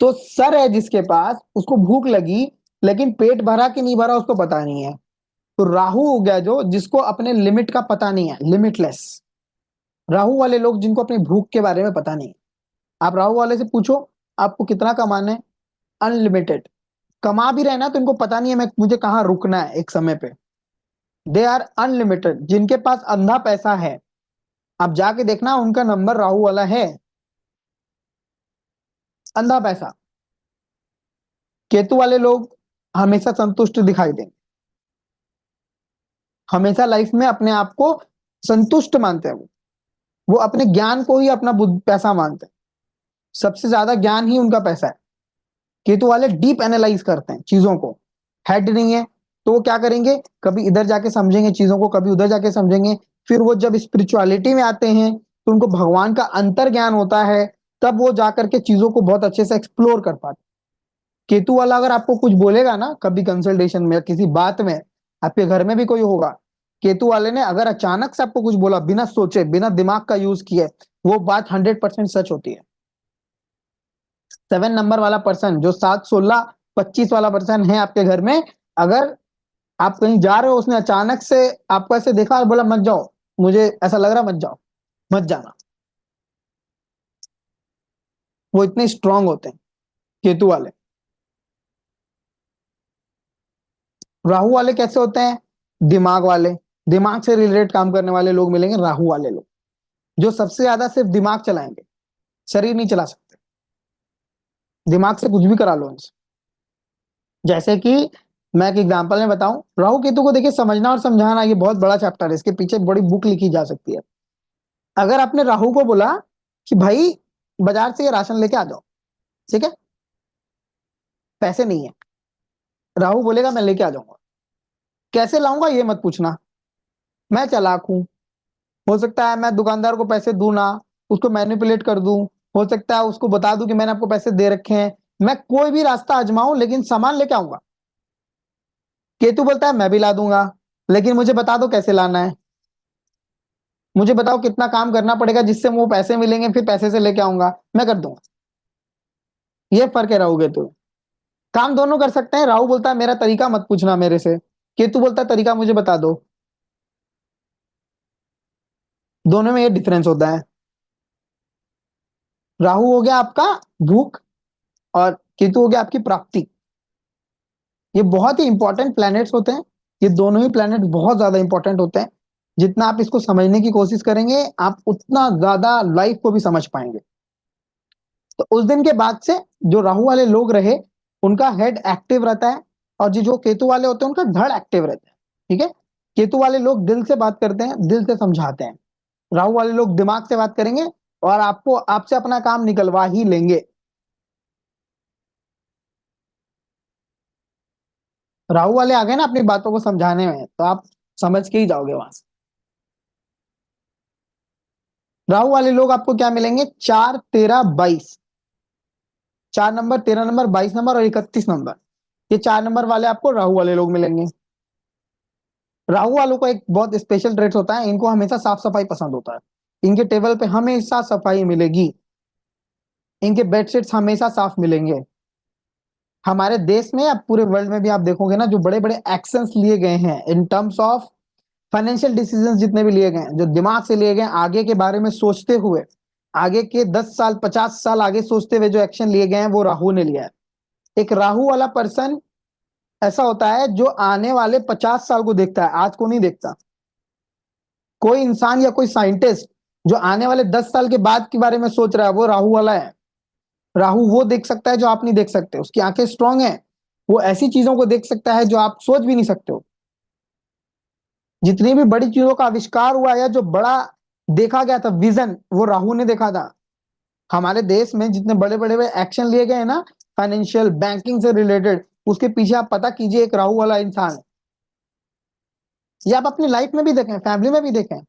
तो सर है जिसके पास, उसको भूख लगी, लेकिन पेट भरा कि नहीं भरा उसको पता नहीं है। तो राहु हो गया जो, जिसको अपने लिमिट का पता नहीं है, लिमिटलेस। राहु वाले लोग जिनको अपनी भूख के बारे में पता नहीं है। आप राहु वाले से पूछो आपको कितना कमाना है, अनलिमिटेड। कमा भी रहे ना तो इनको पता नहीं है मैं मुझे कहाँ रुकना है एक समय पे। They are unlimited. जिनके पास अंधा पैसा है, आप जाके देखना उनका नंबर राहु वाला है, अंधा पैसा। केतु वाले लोग हमेशा संतुष्ट दिखाई देंगे, हमेशा लाइफ में अपने आप को संतुष्ट मानते हैं। वो अपने ज्ञान को ही अपना पैसा मानते हैं, सबसे ज्यादा ज्ञान ही उनका पैसा है। केतु वाले डीप एनालाइज करते हैं चीजों को। हेड नहीं है तो वो क्या करेंगे, कभी इधर जाके समझेंगे चीजों को, कभी उधर जाके समझेंगे। फिर वो जब स्पिरिचुअलिटी में आते हैं तो उनको भगवान का अंतर ज्ञान होता है, तब वो जाकर के चीजों को बहुत अच्छे से एक्सप्लोर कर पाते। केतु वाला अगर आपको कुछ बोलेगा ना कभी कंसल्टेशन में, किसी बात में, आपके घर में भी कोई होगा, केतु वाले ने अगर अचानक से आपको कुछ बोला बिना सोचे बिना दिमाग का यूज किए, वो बात 100% सच होती है। 7 नंबर वाला पर्सन, जो 7 16 25 वाला पर्सन है आपके घर में, अगर आप कहीं जा रहे हो, उसने अचानक से आपको ऐसे देखा और बोला मत जाओ, मुझे ऐसा लग रहा मत जाओ, मत जाना, वो इतने स्ट्रांग होते हैं केतु वाले। राहु वाले कैसे होते हैं, दिमाग वाले, दिमाग से रिलेटेड काम करने वाले लोग मिलेंगे राहु वाले लोग, जो सबसे ज्यादा सिर्फ दिमाग चलाएंगे, शरीर नहीं चला सकते, दिमाग से कुछ भी करा लो इनसे। जैसे कि मैं एक एग्जांपल में बताऊं, राहु केतु को देखिए, समझना और समझाना ये बहुत बड़ा चैप्टर है, इसके पीछे बड़ी बुक लिखी जा सकती है। अगर आपने राहु को बोला कि भाई बाजार से ये राशन लेके आ जाओ, ठीक है, पैसे नहीं है, राहु बोलेगा मैं लेके आ जाऊंगा, कैसे लाऊंगा ये मत पूछना, मैं चालाक हूं, हो सकता है मैं दुकानदार को पैसे दूं ना, उसको मैनिपुलेट कर दूं, हो सकता है उसको बता दूं कि मैंने आपको पैसे दे रखे हैं, मैं कोई भी रास्ता आजमाऊं लेकिन सामान लेके आऊंगा। केतु बोलता है मैं भी ला दूंगा, लेकिन मुझे बता दो कैसे लाना है, मुझे बताओ कितना काम करना पड़ेगा जिससे वो पैसे मिलेंगे, फिर पैसे से लेके आऊंगा, मैं कर दूंगा। ये फर्क है राहु केतु। काम दोनों कर सकते हैं, राहु बोलता है मेरा तरीका मत पूछना मेरे से, केतु बोलता है तरीका मुझे बता दो। दोनों में ये डिफरेंस होता है। राहु हो गया आपका भूख, और केतु हो गया आपकी प्राप्ति। ये बहुत ही इंपॉर्टेंट प्लैनेट्स होते हैं, ये दोनों ही प्लैनेट बहुत ज्यादा इंपॉर्टेंट होते हैं। जितना आप इसको समझने की कोशिश करेंगे, आप उतना ज्यादा लाइफ को भी समझ पाएंगे। तो उस दिन के बाद से जो राहु वाले लोग रहे, उनका हेड एक्टिव रहता है, और जो केतु वाले होते हैं उनका धड़ एक्टिव रहता है, ठीक है। केतु वाले लोग दिल से बात करते हैं, दिल से समझाते हैं, राहु वाले लोग दिमाग से बात करेंगे और आपको आपसे अपना काम निकलवा ही लेंगे। राहु वाले आ गए ना अपनी बातों को समझाने में, तो आप समझ के ही जाओगे वहां से। राहु वाले लोग आपको क्या मिलेंगे, 4 13 22, 4 नंबर, 13 नंबर, 22 नंबर और 31 नंबर, ये 4 नंबर वाले आपको राहु वाले लोग मिलेंगे। राहु वालों का एक बहुत स्पेशल ट्रेट होता है, इनको हमेशा साफ सफाई पसंद होता है। इनके टेबल पे हमेशा सफाई मिलेगी, इनके बेडशीट्स हमेशा साफ मिलेंगे। हमारे देश में या पूरे वर्ल्ड में भी आप देखोगे ना, जो बड़े बड़े एक्शंस लिए गए हैं in terms of financial decisions जितने भी लिए गए हैं, जो दिमाग से लिए गए, आगे के बारे में सोचते हुए, आगे के 10 साल 50 साल आगे सोचते हुए जो एक्शन लिए गए हैं, वो राहु ने लिया है। एक राहु वाला पर्सन ऐसा होता है जो आने वाले 50 साल को देखता है, आज को नहीं देखता। कोई इंसान या कोई साइंटिस्ट जो आने वाले 10 साल के बाद के बारे में सोच रहा है, वो राहु वाला है। राहु वो देख सकता है जो आप नहीं देख सकते, उसकी आंखें स्ट्रांग है, वो ऐसी चीजों को देख सकता है जो आप सोच भी नहीं सकते हो। जितनी भी बड़ी चीजों का आविष्कार हुआ या जो बड़ा देखा गया था विजन, वो राहु ने देखा था। हमारे देश में जितने बड़े बड़े एक्शन लिए गए हैं ना, फाइनेंशियल बैंकिंग से रिलेटेड, उसके पीछे आप पता कीजिए एक राहु वाला इंसान है। ये आप अपनी लाइफ में भी देखें, फैमिली में भी देखें,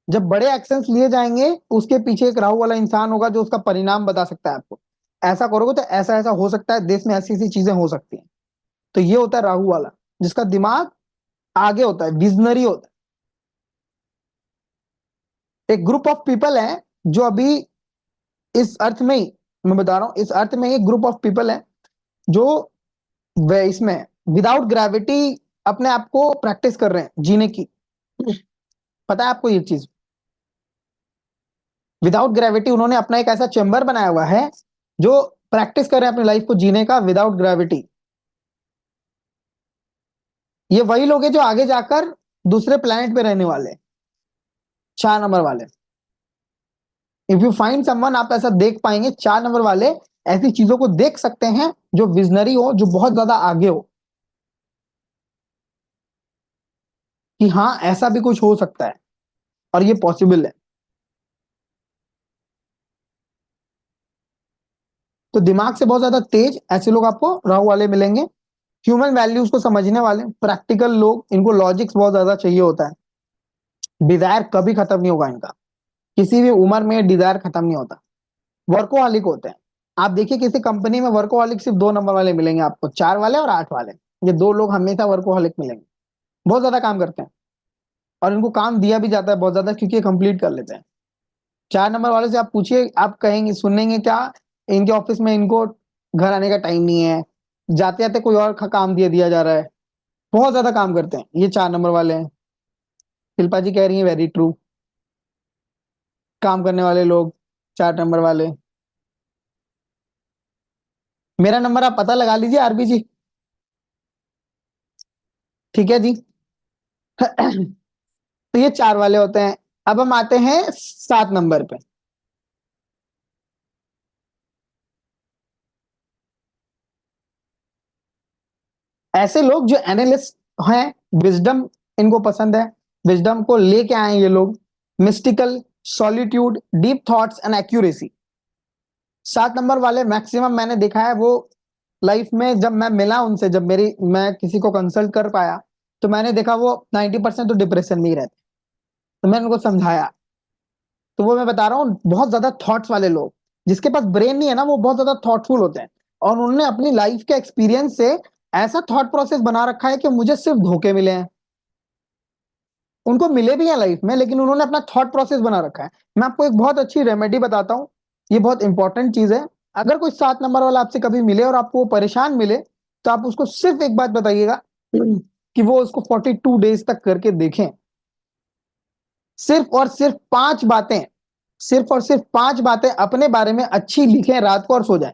जब बड़े एक्शंस लिए जाएंगे उसके पीछे एक राहु वाला इंसान होगा जो उसका परिणाम बता सकता है आपको। ऐसा करोगे तो ऐसा ऐसा हो सकता है, देश में ऐसी ऐसी चीजें हो सकती हैं। तो ये होता है राहु वाला, जिसका दिमाग आगे होता है, विजनरी होता है। एक ग्रुप ऑफ पीपल है जो अभी इस अर्थ में ही, मैं बता रहा हूं, इस अर्थ में एक ग्रुप ऑफ पीपल है जो वे इसमें विदाउट ग्रेविटी अपने आप को प्रैक्टिस कर रहे हैं जीने की। पता है आपको ये चीज? विदाउट ग्रेविटी उन्होंने अपना एक ऐसा चेंबर बनाया हुआ है जो प्रैक्टिस कर रहे हैं अपनी लाइफ को जीने का विदाउट ग्रेविटी। ये वही लोग हैं जो आगे जाकर दूसरे प्लेनेट पे रहने वाले हैं, 4 नंबर वाले। इफ यू फाइंड समवन, आप ऐसा देख पाएंगे 4 नंबर वाले ऐसी चीजों को देख सकते हैं जो विजनरी हो, जो बहुत ज्यादा आगे हो, कि हाँ ऐसा भी कुछ हो सकता है और ये पॉसिबल है। तो दिमाग से बहुत ज्यादा तेज ऐसे लोग आपको राहु वाले मिलेंगे। ह्यूमन वैल्यूज को समझने वाले, प्रैक्टिकल लोग, इनको लॉजिक्स बहुत ज्यादा चाहिए होता है। डिजायर कभी खत्म नहीं होगा इनका, किसी भी उम्र में डिजायर खत्म नहीं होता। वर्कोहॉलिक होते हैं। आप देखिए किसी कंपनी में वर्कोहॉलिक सिर्फ 2 नंबर वाले मिलेंगे आपको, 4 वाले और 8 वाले। ये दो लोग हमेशा वर्कोहॉलिक मिलेंगे, बहुत ज्यादा काम करते हैं और इनको काम दिया भी जाता है बहुत ज्यादा, क्योंकि कंप्लीट कर लेते हैं। 4 नंबर वाले से आप पूछिए, आप कहेंगे, सुनेंगे क्या, इनके ऑफिस में इनको घर आने का टाइम नहीं है, जाते जाते कोई और काम दिया दिया जा रहा है। बहुत ज्यादा काम करते हैं ये 4 नंबर वाले हैं। शिल्पा जी कह रही है वेरी ट्रू, काम करने वाले लोग 4 नंबर वाले। मेरा नंबर आप पता लगा लीजिए आरबी जी, ठीक है जी। तो ये 4 वाले होते हैं। अब हम आते हैं 7 नंबर पे। ऐसे लोग जो एनालिस्ट हैं, विजडम इनको पसंद है, विजडम को लेके आए ये लोग। Mystical, solitude, deep thoughts and accuracy. 7 number वाले मैक्सिमम मैंने देखा है, वो लाइफ में जब मैं मिला उनसे, जब मेरी मैं किसी को कंसल्ट कर पाया, तो मैंने देखा वो 90% तो डिप्रेशन में ही रहते। तो मैंने उनको समझाया। तो वो मैं बता रहा हूँ, बहुत ज्यादा थॉट्स वाले लोग, जिसके पास ब्रेन नहीं है ना, वो बहुत ज्यादा थॉटफुल होते हैं। और उन्होंने अपनी लाइफ के एक्सपीरियंस से ऐसा थॉट प्रोसेस बना रखा है कि मुझे सिर्फ धोखे मिले हैं। उनको मिले भी हैं लाइफ में, लेकिन उन्होंने अपना थॉट प्रोसेस बना रखा है। मैं आपको एक बहुत अच्छी रेमेडी बताता हूँ, ये बहुत इंपॉर्टेंट चीज है। अगर कोई 7 नंबर वाला आपसे कभी मिले और आपको वो परेशान मिले, तो आप उसको सिर्फ एक बात बताइएगा कि वो उसको 42 डेज तक करके देखें। सिर्फ और सिर्फ 5 बातें, सिर्फ और सिर्फ 5 बातें अपने बारे में अच्छी लिखें रात को और सो जाएं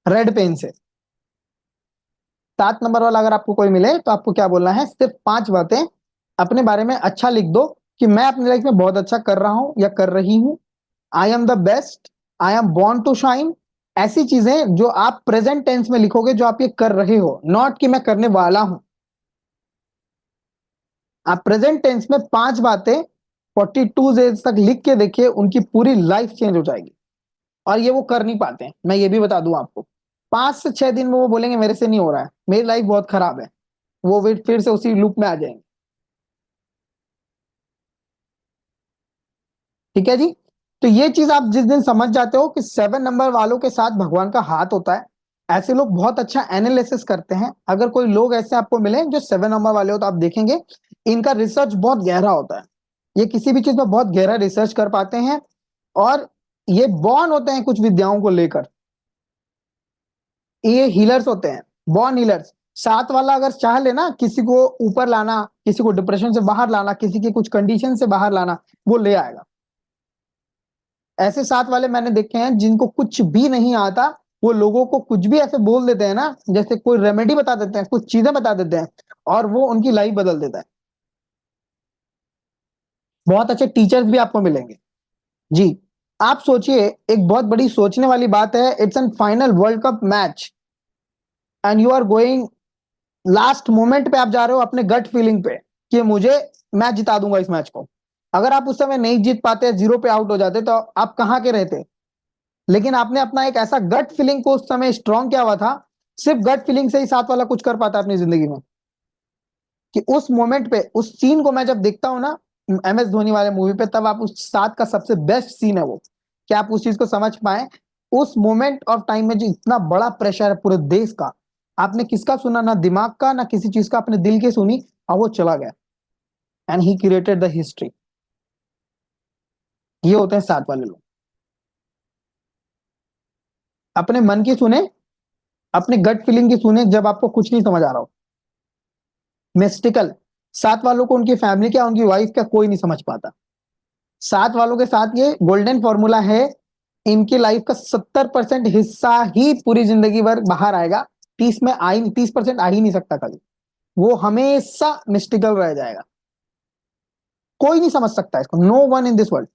रेड पेन से। 7 नंबर वाला अगर आपको कोई मिले तो आपको क्या बोलना है, सिर्फ 5 बातें अपने बारे में अच्छा लिख दो, कि मैं अपनी लाइफ में बहुत अच्छा कर रहा हूं या कर रही हूं। I am the best, I am born to shine. ऐसी चीजें जो आप प्रेजेंट टेंस में लिखोगे, जो आप ये कर रहे हो, नॉट कि मैं करने वाला हूं। आप प्रेजेंट टेंस में 5 बातें 42 डेज तक लिख के देखिए, उनकी पूरी लाइफ चेंज हो जाएगी। और ये वो कर नहीं पाते हैं, मैं ये भी बता दूं आपको। 5 से 6 दिन में वो बोलेंगे मेरे से नहीं हो रहा है, मेरी लाइफ बहुत खराब है, वो फिर से उसी लूप में आ जाएंगे। ठीक है जी। तो ये चीज आप जिस दिन समझ जाते हो कि 7 नंबर वालों के साथ भगवान का हाथ होता है, ऐसे लोग बहुत अच्छा एनालिसिस करते हैं। अगर कोई लोग ऐसे आपको मिले जो 7 नंबर वाले हो, तो आप देखेंगे इनका रिसर्च बहुत गहरा होता है। ये किसी भी चीज में बहुत गहरा रिसर्च कर पाते हैं, और ये बॉर्न होते हैं कुछ विद्याओं को लेकर। ये हीलर्स होते हैं, बॉर्न हीलर्स। सात वाला अगर चाह लेना किसी को ऊपर लाना, किसी को डिप्रेशन से बाहर लाना, किसी की कुछ कंडीशन से बाहर लाना, वो ले आएगा। ऐसे सात वाले मैंने देखे हैं जिनको कुछ भी नहीं आता, वो लोगों को कुछ भी ऐसे बोल देते हैं ना, जैसे कोई रेमेडी बता देते हैं, कुछ चीजें बता देते हैं, और वो उनकी लाइफ बदल देता है। बहुत अच्छे टीचर्स भी आपको मिलेंगे। जी। आप सोचिए, एक बहुत बड़ी सोचने वाली बात है, it's an final world cup match, and you are going, last moment पे आप जा रहे हो अपने गट फीलिंग पे कि मुझे, मैं जिता दूंगा इस मैच को। अगर आप उस समय नहीं जीत पाते, जीरो पे आउट हो जाते, तो आप कहाँ के रहते। लेकिन आपने अपना एक ऐसा गट फीलिंग को उस समय स्ट्रांग किया हुआ था। सिर्फ गट फीलिंग से ही साथ वाला कुछ कर पाता है अपनी जिंदगी में। कि उस मोमेंट पे, उस सीन को मैं जब देखता हूं ना, MS धोनी वाले मूवी पे, तब आप उस साथ का सबसे बेस्ट सीन है वो, कि आप उस चीज को समझ पाए। उस मोमेंट ऑफ टाइम में जो इतना बड़ा प्रेशर है पूरे देश का, आपने किसका सुना, ना दिमाग का ना किसी चीज का, अपने दिल की सुनी, और वो चला गया, and he created the history. ये होते हैं साथ वाले लोग। अपने मन की सुने, अपने गट फीलिंग की सुने, जब आपको कुछ नहीं समझ आ रहा हो। मिस्टिकल, साथ वालों को उनकी फैमिली क्या, उनकी वाइफ क्या, कोई नहीं समझ पाता। साथ वालों के साथ ये गोल्डन फॉर्मूला है, इनकी लाइफ का 70% हिस्सा ही पूरी जिंदगी भर बाहर आएगा। 30% आ ही नहीं सकता कभी। वो हमेशा मिस्टिकल रह जाएगा। कोई नहीं समझ सकता इसको, no one in this world.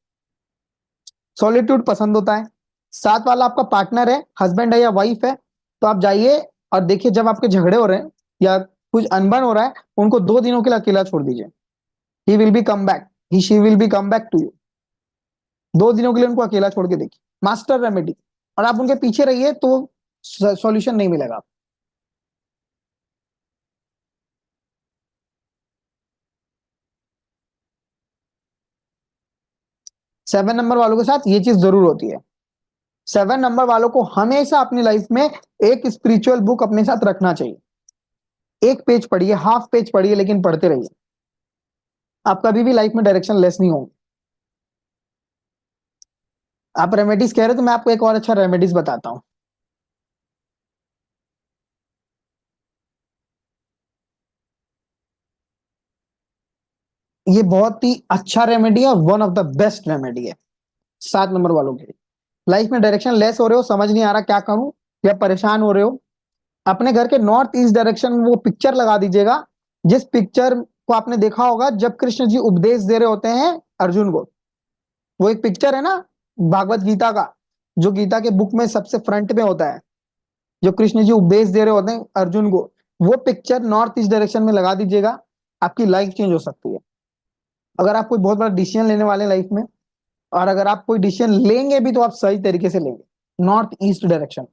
Solitude पसंद होता है। साथ वाला आपका पार्टनर है, हस्बैंड है या वाइफ है, तो आप जाइए और देखिए, जब आपके झगड़े हो रहे हैं या कुछ अनबन हो रहा है, उनको 2 दिनों के लिए अकेला छोड़ दीजिए। He will be come back, he she will be come back to you. 2 दिनों के लिए उनको अकेला छोड़ के देखिए, मास्टर रेमेडी। और आप उनके पीछे रहिए तो सॉल्यूशन नहीं मिलेगा। 7 नंबर वालों के साथ ये चीज जरूर होती है। 7 नंबर वालों को हमेशा अपनी लाइफ में एक स्पिरिचुअल बुक अपने साथ रखना चाहिए। एक पेज पढ़िए, हाफ पेज पढ़िए, लेकिन पढ़ते रहिए। आप कभी भी लाइफ में डायरेक्शन लेस नहीं होंगे। आप रेमेडीज कह रहे हो, तो मैं आपको एक और अच्छा रेमेडीज बताता हूँ। ये बहुत ही अच्छा रेमेडी है, और one of the best remedy है 7 नंबर वालों के लिए। लाइफ में डायरेक्शन लेस हो रहे हो, समझ नहीं आ रहा क्या करूं, या परेशान हो रहे हो, अपने घर के नॉर्थ ईस्ट डायरेक्शन में वो पिक्चर लगा दीजिएगा, जिस पिक्चर को आपने देखा होगा जब कृष्ण जी उपदेश दे रहे होते हैं अर्जुन को। वो एक पिक्चर है ना, भागवत गीता का, जो गीता के बुक में सबसे फ्रंट में होता है, जो कृष्ण जी उपदेश दे रहे होते हैं अर्जुन को। वो पिक्चर नॉर्थ ईस्ट डायरेक्शन में लगा दीजिएगा, आपकी लाइफ चेंज हो सकती है। अगर आप कोई बहुत बड़ा डिसीजन लेने वाले लाइफ में, और अगर आप कोई डिसीजन लेंगे भी, तो आप सही तरीके से लेंगे, नॉर्थ ईस्ट डायरेक्शन।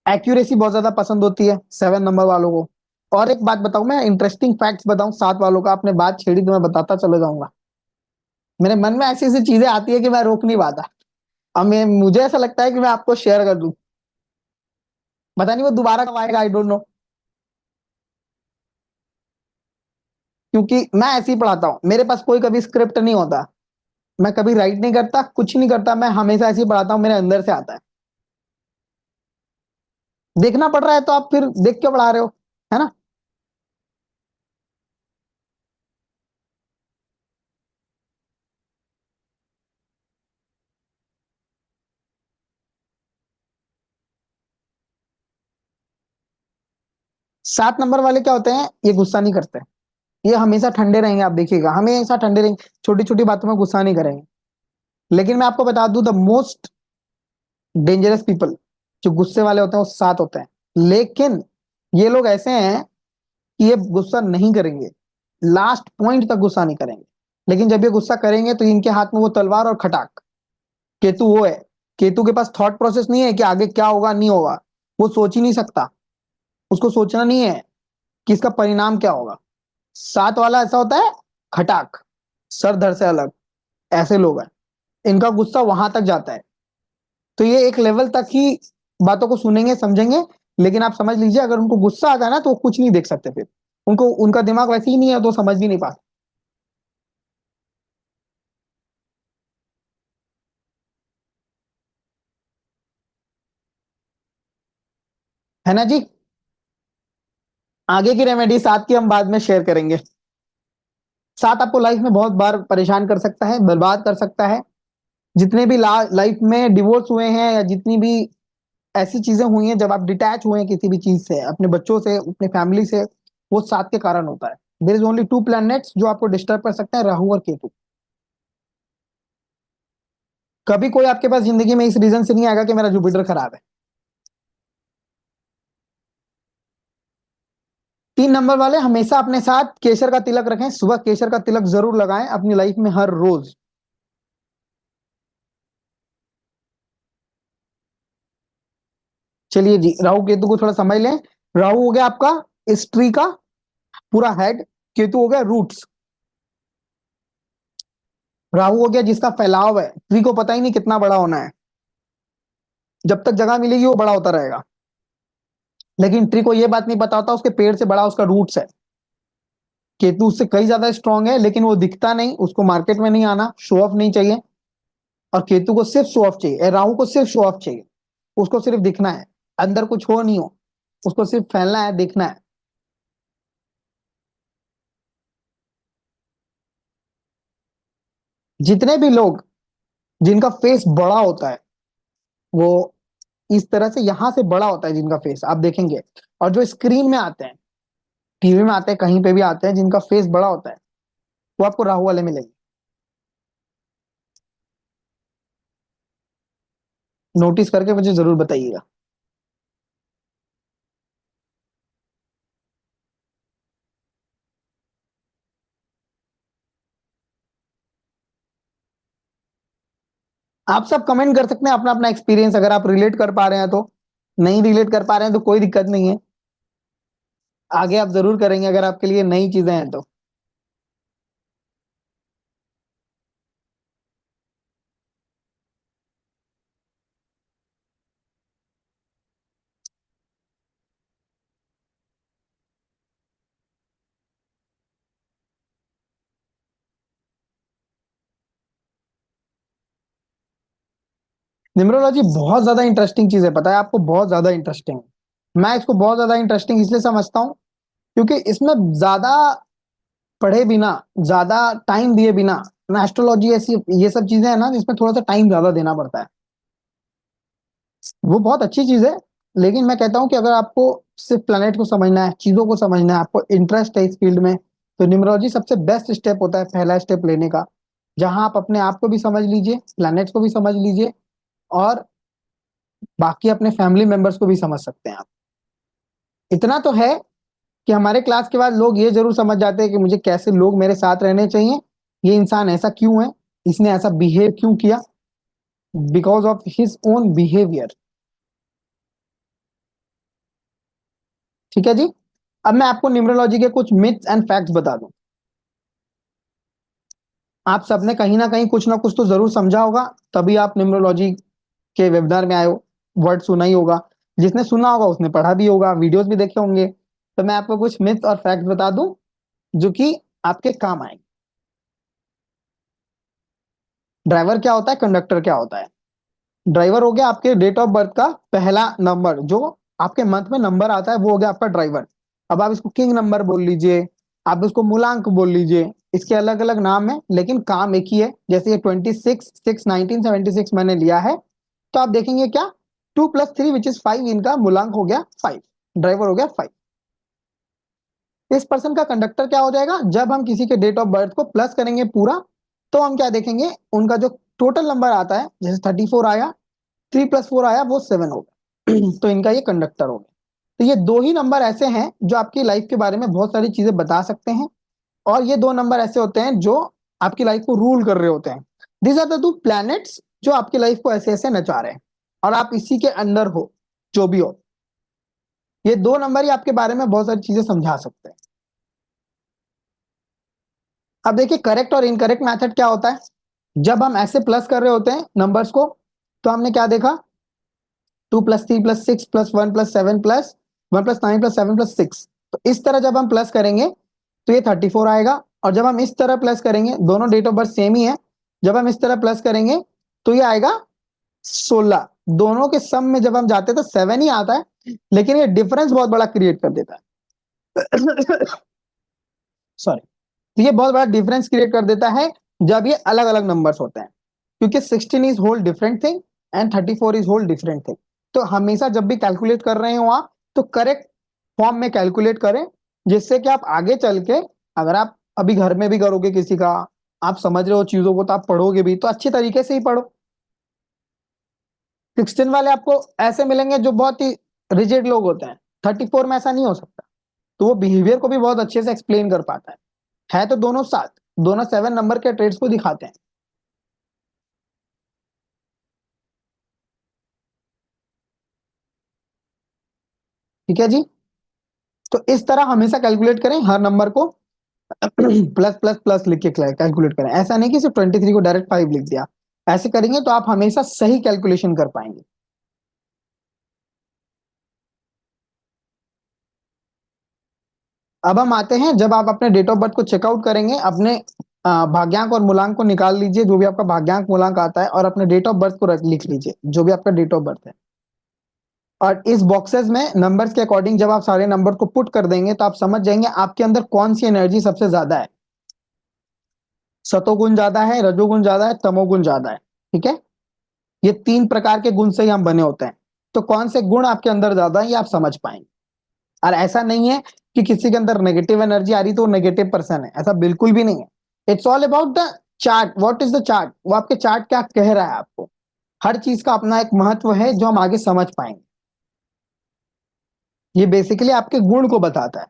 एक्यूरेसी बहुत ज्यादा पसंद होती है 7 नंबर वालों को। और एक बात बताऊं, मैं इंटरेस्टिंग फैक्ट्स बताऊं सात वालों का, आपने बात छेड़ी तो मैं बताता चले जाऊंगा। मेरे मन में ऐसी ऐसी चीजें आती है कि मैं रोक नहीं पाता। अब मुझे ऐसा लगता है कि मैं आपको शेयर कर दूं। पता नहीं वो दोबारा कब आएगा, आई डोंट नो। क्योंकि मैं ऐसे ही पढ़ाता हूँ, मेरे पास कोई कभी स्क्रिप्ट नहीं होता। मैं कभी राइट नहीं करता, कुछ नहीं करता, मैं हमेशा ऐसे ही पढ़ाता हूँ, मेरे अंदर से आता है। देखना पड़ रहा है तो आप फिर देख के पढ़ा रहे हो, है ना। 7 नंबर वाले क्या होते हैं, ये गुस्सा नहीं करते। ये हमेशा ठंडे रहेंगे, आप देखिएगा, हमेशा ठंडे रहेंगे, छोटी छोटी बातों में गुस्सा नहीं करेंगे। लेकिन मैं आपको बता दूं, द मोस्ट डेंजरस पीपल जो गुस्से वाले होते हैं, वो 7 होते हैं। लेकिन ये लोग ऐसे हैं कि ये गुस्सा नहीं करेंगे, लास्ट पॉइंट तक गुस्सा नहीं करेंगे। लेकिन जब ये गुस्सा करेंगे, तो इनके हाथ में वो तलवार और खटाक। केतु वो है, केतु के पास थॉट प्रोसेस नहीं है कि आगे क्या होगा नहीं होगा। वो सोच ही नहीं सकता, उसको सोचना नहीं है कि इसका परिणाम क्या होगा। 7 वाला ऐसा होता है, खटाक, सर धड़ से अलग, ऐसे लोग हैं। इनका गुस्सा वहां तक जाता है। तो ये एक लेवल तक ही बातों को सुनेंगे समझेंगे। लेकिन आप समझ लीजिए, अगर उनको गुस्सा आता है ना, तो वो कुछ नहीं देख सकते फिर। उनको उनका दिमाग वैसे ही नहीं है तो समझ भी नहीं पाते। है ना जी। आगे की रेमेडी साथ की हम बाद में शेयर करेंगे। साथ आपको लाइफ में बहुत बार परेशान कर सकता है, बर्बाद कर सकता है। जितने भी लाइफ में डिवोर्स हुए हैं या जितनी भी ऐसी चीजें हुई हैं, जब आप डिटैच हुए हैं किसी भी चीज से, अपने बच्चों से, अपने फैमिली से, वो साथ के कारण होता है। There is only two planets जो आपको डिस्टर्ब कर सकते हैं, राहु और केतु। कभी कोई आपके पास जिंदगी में इस रीजन से नहीं आएगा कि मेरा जुपिटर खराब है। 3 नंबर वाले हमेशा अपने साथ केसर का तिलक रखें, सुबह केसर का तिलक जरूर लगाएं अपनी लाइफ में हर रोज। चलिए जी, राहु केतु को थोड़ा समझ लें। राहु हो गया आपका इस ट्री का पूरा हेड, केतु हो गया रूट्स। राहु हो गया जिसका फैलाव है, ट्री को पता ही नहीं कितना बड़ा होना है, जब तक जगह मिलेगी वो बड़ा होता रहेगा। लेकिन ट्री को ये बात नहीं पता होता उसके पेड़ से बड़ा उसका रूट्स है। केतु उससे कई ज्यादा स्ट्रांग है, लेकिन वो दिखता नहीं, उसको मार्केट में नहीं आना, शो ऑफ नहीं चाहिए। और केतु को सिर्फ शो ऑफ चाहिए, राहु को सिर्फ शो ऑफ चाहिए। उसको सिर्फ दिखना है, अंदर कुछ हो नहीं हो, उसको सिर्फ फैलना है, दिखना है। जितने भी लोग जिनका फेस बड़ा होता है, वो इस तरह से यहां से बड़ा होता है जिनका फेस, आप देखेंगे। और जो स्क्रीन में आते हैं, टीवी में आते हैं, कहीं पे भी आते हैं, जिनका फेस बड़ा होता है, वो आपको राहु वाले मिलेंगे। नोटिस करके मुझे जरूर बताइएगा। आप सब कमेंट कर सकते हैं अपना अपना एक्सपीरियंस, अगर आप रिलेट कर पा रहे हैं तो। नहीं रिलेट कर पा रहे हैं तो कोई दिक्कत नहीं है, आगे आप जरूर करेंगे अगर आपके लिए नई चीजें हैं तो। न्यूमरोलॉजी बहुत ज्यादा इंटरेस्टिंग चीज है, पता है आपको, बहुत ज्यादा इंटरेस्टिंग। मैं इसको बहुत ज्यादा इंटरेस्टिंग इसलिए समझता हूँ क्योंकि इसमें ज्यादा पढ़े बिना, ज्यादा टाइम दिए बिना, एस्ट्रोलॉजी ऐसी ये सब चीजें हैं ना जिसमें थोड़ा सा टाइम ज्यादा देना पड़ता है। वो बहुत अच्छी चीज है, लेकिन मैं कहता हूँ कि अगर आपको सिर्फ प्लेनेट को समझना है, चीजों को समझना है, आपको इंटरेस्ट है इस फील्ड में, तो न्यूमरोलॉजी सबसे बेस्ट स्टेप होता है, पहला स्टेप लेने का। जहां आप अपने आप को भी समझ लीजिए, प्लैनेट्स को भी समझ लीजिए, और बाकी अपने फैमिली मेंबर्स को भी समझ सकते हैं आप। इतना तो है कि हमारे क्लास के बाद लोग ये जरूर समझ जाते हैं कि मुझे कैसे लोग मेरे साथ रहने चाहिए, ये इंसान ऐसा क्यों है, इसने ऐसा बिहेव क्यों किया, because of his own behaviour. ठीक है जी। अब मैं आपको न्यूमरोलॉजी के कुछ मिथ्स एंड फैक्ट्स बता दूं। आप सबने कहीं ना कहीं कुछ ना कुछ तो जरूर समझा होगा, तभी आप न्यूमरोलॉजी के वेबिनार में आए हो। वर्ड सुना ही होगा, जिसने सुना होगा उसने पढ़ा भी होगा, वीडियोस भी देखे होंगे। तो मैं आपको कुछ मिथ्स और फैक्ट्स बता दूं जो कि आपके काम आएंगे। ड्राइवर क्या होता है, कंडक्टर क्या होता है। ड्राइवर हो गया आपके डेट ऑफ बर्थ का पहला नंबर, जो आपके मंथ में नंबर आता है वो हो गया आपका ड्राइवर। अब आप इसको किंग नंबर बोल लीजिए, आप इसको मूलांक बोल लीजिए, इसके अलग अलग नाम है लेकिन काम एक ही है। जैसे ये 26/6/1976 मैंने लिया है, तो आप देखेंगे क्या, 2 + 3 विच इज 5, इनका मूलांक हो गया 5, ड्राइवर हो गया 5। इस पर्सन का कंडक्टर क्या हो जाएगा, जब हम किसी के डेट ऑफ बर्थ को प्लस करेंगे पूरा, तो हम क्या देखेंगे, उनका जो टोटल नंबर आता है, जैसे 34 आया, 3 + 4 आया, वो 7 हो गया। तो इनका ये कंडक्टर हो गया। तो ये दो ही नंबर ऐसे हैं जो आपकी लाइफ के बारे में बहुत सारी चीजें बता सकते हैं, और ये दो नंबर ऐसे होते हैं जो आपकी लाइफ को रूल कर रहे होते हैं। These are the two planets जो आपकी लाइफ को ऐसे ऐसे नचा रहे हैं, और आप इसी के अंदर हो, जो भी हो। ये दो नंबर ही आपके बारे में बहुत सारी चीजें समझा सकते हैं। अब देखिए, करेक्ट और इनकरेक्ट मेथड क्या होता है। जब हम ऐसे प्लस कर रहे होते हैं नंबर्स को, तो हमने क्या देखा, 2 + 3 + 6 + 1 + 7 + 1 + 9 + 7 + 6, तो इस तरह जब हम प्लस करेंगे तो ये 34 आएगा, और जब हम इस तरह प्लस करेंगे, दोनों डेट ऑफ बर्थ सेम ही है, जब हम इस तरह प्लस करेंगे तो ये आएगा 16। दोनों के सम में जब हम जाते हैं तो 7 ही आता है, लेकिन ये डिफरेंस बहुत बड़ा क्रिएट कर देता है। सॉरी। तो ये बहुत बड़ा डिफरेंस क्रिएट कर देता है जब ये अलग अलग नंबर्स होते हैं, क्योंकि 16 is whole different thing and 34 is whole different thing. तो हमेशा जब भी कैलकुलेट कर रहे हो आप, तो करेक्ट फॉर्म में कैलकुलेट करें, जिससे कि आप आगे चल के, अगर आप अभी घर में भी करोगे किसी का, आप समझ रहे हो चीजों को, तो आप पढ़ोगे भी तो अच्छी तरीके से ही पढ़ो। 16 वाले आपको ऐसे मिलेंगे जो बहुत ही रिजिड लोग होते हैं, 34 में ऐसा नहीं हो सकता। तो वो बिहेवियर को भी बहुत अच्छे से एक्सप्लेन कर पाता है तो दोनों साथ, दोनों 7 नंबर के ट्रेड्स को दिखाते हैं। ठीक है जी। तो इस तरह हमेशा कैलकुलेट करें हर नंबर को। प्लस प्लस प्लस लिख के कैलकुलेट करें, ऐसा नहीं कि सिर्फ 23 को डायरेक्ट 5 लिख दिया। ऐसे करेंगे तो आप हमेशा सही कैलकुलेशन कर पाएंगे। अब हम आते हैं, जब आप अपने डेट ऑफ बर्थ को चेकआउट करेंगे, अपने भाग्यांक और मूलांक को निकाल लीजिए, जो भी आपका भाग्यांक मूलांक आता है, और अपने डेट ऑफ बर्थ को लिख लीजिए, जो भी आपका डेट ऑफ बर्थ है। और इस बॉक्सेस में नंबर्स के अकॉर्डिंग जब आप सारे नंबर को पुट कर देंगे, तो आप समझ जाएंगे आपके अंदर कौन सी एनर्जी सबसे ज्यादा है। सतोगुण ज्यादा है, रजोगुण ज्यादा है, तमोगुण ज्यादा है। ठीक है। ये 3 प्रकार के गुण से ही हम बने होते हैं। तो कौन से गुण आपके अंदर ज्यादा है, ये आप समझ पाएंगे। और ऐसा नहीं है कि किसी के अंदर नेगेटिव एनर्जी आ रही तो वो नेगेटिव पर्सन है, ऐसा बिल्कुल भी नहीं है। It's all about the chart, what is the chart, वो आपके चार्ट क्या कह रहा है आपको। हर चीज का अपना एक महत्व है जो हम आगे समझ पाएंगे। ये बेसिकली आपके गुण को बताता है।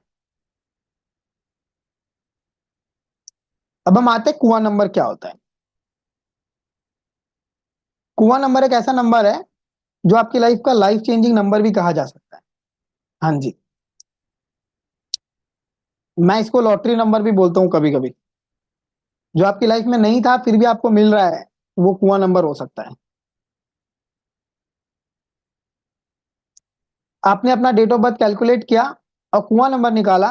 अब हम आते हैं कुआं नंबर क्या होता है। कुआं नंबर एक ऐसा नंबर है जो आपकी लाइफ का लाइफ चेंजिंग नंबर भी कहा जा सकता है। हाँ जी। मैं इसको लॉटरी नंबर भी बोलता हूँ कभी कभी। जो आपकी लाइफ में नहीं था फिर भी आपको मिल रहा है, वो कुआं नंबर हो सकता है। आपने अपना डेट ऑफ बर्थ कैलकुलेट किया और कुआं नंबर निकाला,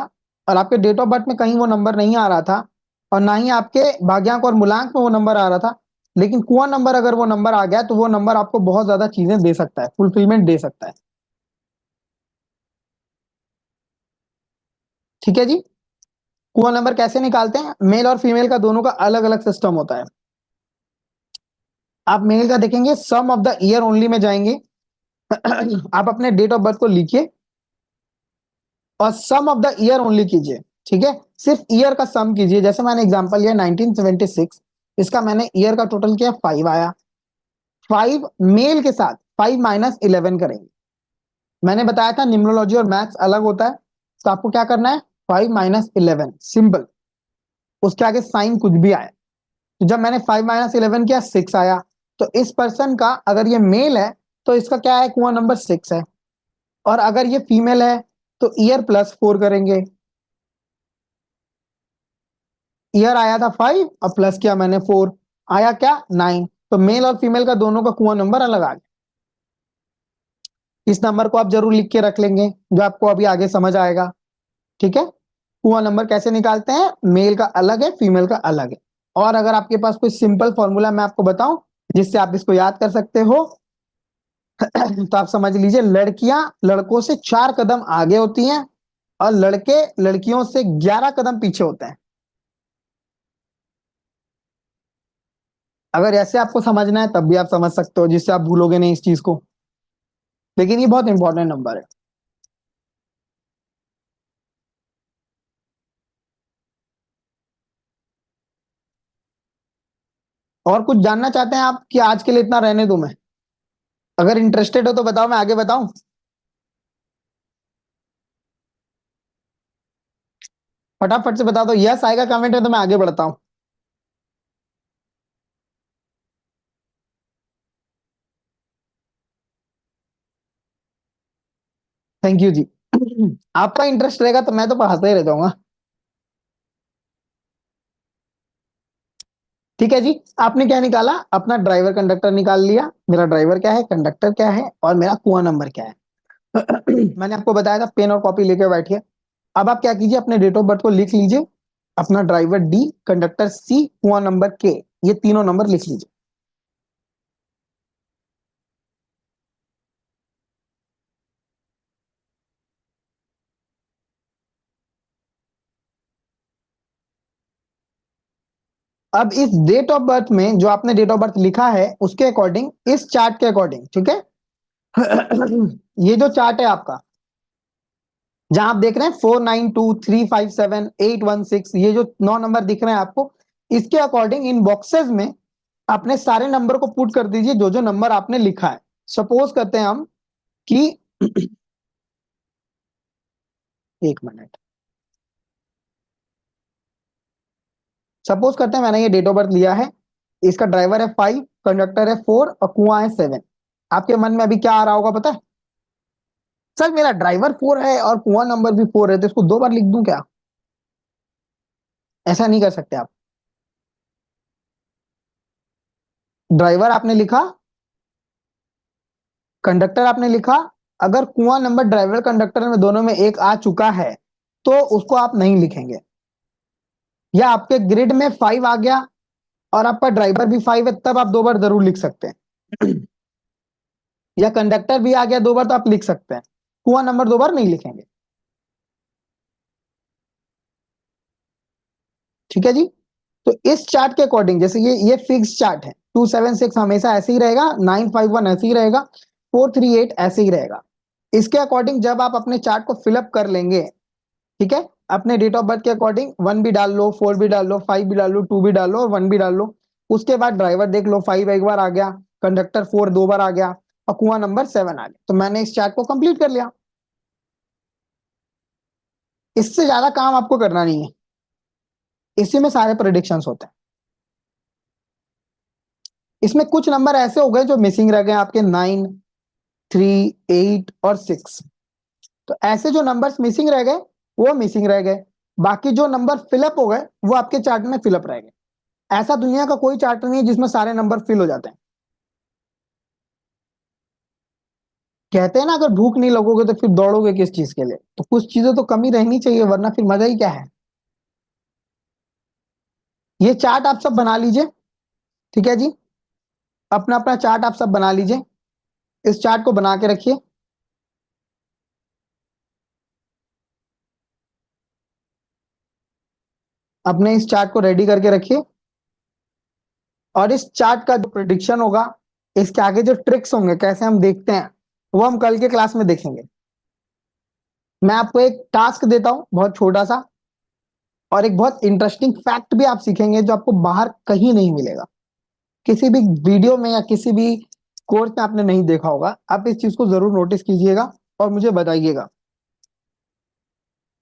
और आपके डेट ऑफ बर्थ में कहीं वो नंबर नहीं आ रहा था, और ना ही आपके भाग्यांक और मूलांक में वो नंबर आ रहा था, लेकिन कुआं नंबर अगर वो नंबर आ गया, तो वो नंबर आपको बहुत ज्यादा चीजें दे सकता है, फुलफिलमेंट दे सकता है। ठीक है जी। कुआं नंबर कैसे निकालते हैं, मेल और फीमेल का दोनों का अलग अलग सिस्टम होता है। आप मेल का देखेंगे, सम ऑफ द ईयर ओनली में जाएंगे। आप अपने डेट ऑफ बर्थ को लिखिए और सम ऑफ द ईयर ओनली कीजिए। ठीक है। सिर्फ ईयर का सम कीजिए, जैसे मैंने एग्जांपल लिया 1976, इसका मैंने ईयर का टोटल किया 5 आया। 5 मेल के साथ 5 माइनस 11 करेंगे। मैंने बताया था निम्नोलॉजी और मैथ्स अलग होता है, तो आपको क्या करना है, 5 माइनस 11 सिंपल, उसके आगे साइन कुछ भी आए। तो जब मैंने 5 माइनस 11 किया 6 आया। तो इस पर्सन का अगर ये मेल है तो इसका क्या है, कुआं नंबर 6 है। और अगर ये फीमेल है तो ईयर प्लस 4 करेंगे। ईयर आया था 5 और प्लस किया मैंने 4, आया क्या 9। तो मेल और फीमेल का दोनों का कुआं नंबर अलग आ गया। इस नंबर को आप जरूर लिख के रख लेंगे, जो आपको अभी आगे समझ आएगा। ठीक है। कुआं नंबर कैसे निकालते हैं, मेल का अलग है, फीमेल का अलग है। और अगर आपके पास कोई सिंपल फॉर्मूला मैं आपको बताऊं जिससे आप इसको याद कर सकते हो, तो आप समझ लीजिए, लड़कियां लड़कों से 4 कदम आगे होती हैं और लड़के लड़कियों से 11 कदम पीछे होते हैं। अगर ऐसे आपको समझना है तब भी आप समझ सकते हो, जिससे आप भूलोगे नहीं इस चीज को। लेकिन ये बहुत इंपॉर्टेंट नंबर है। और कुछ जानना चाहते हैं आप कि आज के लिए इतना रहने दो मैं? अगर इंटरेस्टेड हो तो बताओ, मैं आगे बताऊं? फटाफट से बता दो, यस आएगा कमेंट में तो मैं आगे बढ़ता हूं। थैंक यू जी। आपका इंटरेस्ट रहेगा तो मैं तो पढ़ाता ही रह जाऊंगा। ठीक है जी। आपने क्या निकाला, अपना ड्राइवर कंडक्टर निकाल लिया, मेरा ड्राइवर क्या है, कंडक्टर क्या है, और मेरा कुआं नंबर क्या है। मैंने आपको बताया था पेन और कॉपी लेके बैठिए। अब आप क्या कीजिए, अपने डेट ऑफ बर्थ को लिख लीजिए, अपना ड्राइवर डी, कंडक्टर सी, कुआं नंबर के, ये तीनों नंबर लिख लीजिए। अब इस डेट ऑफ बर्थ में जो आपने डेट ऑफ बर्थ लिखा है उसके अकॉर्डिंग, इस चार्ट के अकॉर्डिंग, ठीक है, ये जो चार्ट है आपका, जहां आप देख रहे हैं 492357 816, ये जो 9 नंबर दिख रहे हैं आपको, इसके अकॉर्डिंग इन बॉक्सेस में अपने सारे नंबर को पुट कर दीजिए, जो जो नंबर आपने लिखा है। सपोज करते हैं हम कि एक मिनट, सपोज करते हैं मैंने ये डेट ऑफ बर्थ लिया है, इसका ड्राइवर है 5, कंडक्टर है 4 और कुआं है 7। आपके मन में अभी क्या आ रहा होगा पता है? सर मेरा ड्राइवर 4 है और कुआं नंबर भी 4 है, तो इसको 2 बार लिख दूं क्या? ऐसा नहीं कर सकते आप। ड्राइवर आपने लिखा, कंडक्टर आपने लिखा, अगर कुआं नंबर ड्राइवर कंडक्टर में दोनों में एक आ चुका है तो उसको आप नहीं लिखेंगे। या आपके ग्रिड में 5 आ गया और आपका ड्राइवर भी 5 है, तब आप 2 बार जरूर लिख सकते हैं। या कंडक्टर भी आ गया 2 बार तो आप लिख सकते हैं, कुआं नंबर 2 बार नहीं लिखेंगे। ठीक है जी। तो इस चार्ट के अकॉर्डिंग, जैसे ये फिक्स चार्ट है, 276 हमेशा ऐसे ही रहेगा, 951 ऐसे ही रहेगा, 438 ऐसे ही रहेगा। इसके अकॉर्डिंग जब आप अपने चार्ट को फिलअप कर लेंगे, ठीक है, अपने डेट ऑफ बर्थ के अकॉर्डिंग 1 भी डाल लो, 4 भी डाल लो, 5 भी डाल लो, 2 भी डाल लो और 1 भी डाल लो। उसके बाद ड्राइवर देख लो, 5 एक बार आ गया, कंडक्टर 4 2 बार आ गया और कुआं नंबर 7 आ गया, तो मैंने इस चार्ट को कंप्लीट कर लिया। इससे ज्यादा काम आपको करना नहीं है, इसी में सारे प्रेडिक्शंस होते हैं। इसमें कुछ नंबर ऐसे हो गए जो मिसिंग रह गए आपके, 9, 3, 8 और 6। तो ऐसे जो नंबर्स मिसिंग रह गए वो मिसिंग रह गए, बाकी जो नंबर फिलअप हो गए वो आपके चार्ट में फिलअप रह गए। ऐसा दुनिया का कोई चार्ट नहीं है जिसमें सारे नंबर फिल हो जाते हैं। कहते हैं ना, अगर भूख नहीं लगोगे तो फिर दौड़ोगे किस चीज के लिए? तो कुछ चीजें तो कमी रहनी चाहिए, वरना फिर मजा ही क्या है। ये चार्ट आप सब बना लीजिए, ठीक है जी, अपना अपना चार्ट आप सब बना लीजिए, इस चार्ट को बना के रखिए। अपने इस चार्ट को रेडी करके रखिए, और इस चार्ट का जो प्रिडिक्शन होगा, इसके आगे जो ट्रिक्स होंगे कैसे हम देखते हैं, वो हम कल के क्लास में देखेंगे। मैं आपको एक टास्क देता हूं बहुत छोटा सा, और एक बहुत इंटरेस्टिंग फैक्ट भी आप सीखेंगे जो आपको बाहर कहीं नहीं मिलेगा, किसी भी वीडियो में या किसी भी कोर्स में आपने नहीं देखा होगा। आप इस चीज को जरूर नोटिस कीजिएगा और मुझे बताइएगा।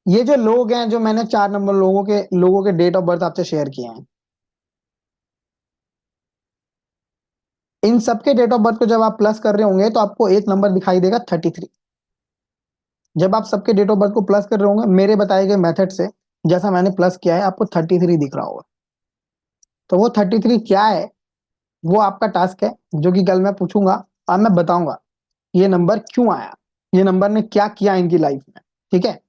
ये जो लोग हैं, जो मैंने 4 नंबर लोगों के डेट ऑफ बर्थ आपसे शेयर किए हैं, इन सबके डेट ऑफ बर्थ को जब आप प्लस कर रहे होंगे तो आपको एक नंबर दिखाई देगा 33। जब आप सबके डेट ऑफ बर्थ को प्लस कर रहे होंगे मेरे बताए गए मेथड से, जैसा मैंने प्लस किया है, आपको 33 दिख रहा होगा। तो वो 33 क्या है, वो आपका टास्क है, जो कि कल मैं पूछूंगा और मैं बताऊंगा ये नंबर क्यों आया, ये नंबर ने क्या किया इनकी लाइफ में। ठीक है,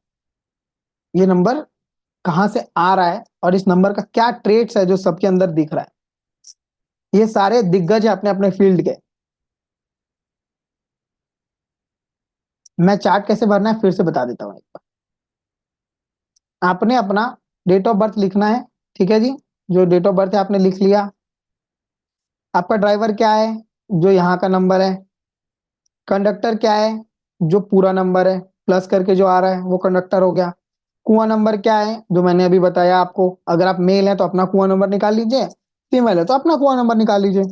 ये नंबर कहाँ से आ रहा है और इस नंबर का क्या ट्रेट्स है जो सबके अंदर दिख रहा है। ये सारे दिग्गज है अपने अपने फील्ड के। मैं चार्ट कैसे भरना है फिर से बता देता हूँ एक बार। आपने अपना डेट ऑफ बर्थ लिखना है, ठीक है जी, जो डेट ऑफ बर्थ है आपने लिख लिया। आपका ड्राइवर क्या है, जो यहाँ का नंबर है। कंडक्टर क्या है, जो पूरा नंबर है, प्लस करके जो आ रहा है वो कंडक्टर हो गया। कुआं नंबर क्या है, जो मैंने अभी बताया आपको, अगर आप मेल हैं तो अपना कुआं नंबर निकाल लीजिए, फीमेल है तो अपना कुआं नंबर निकाल लीजिए।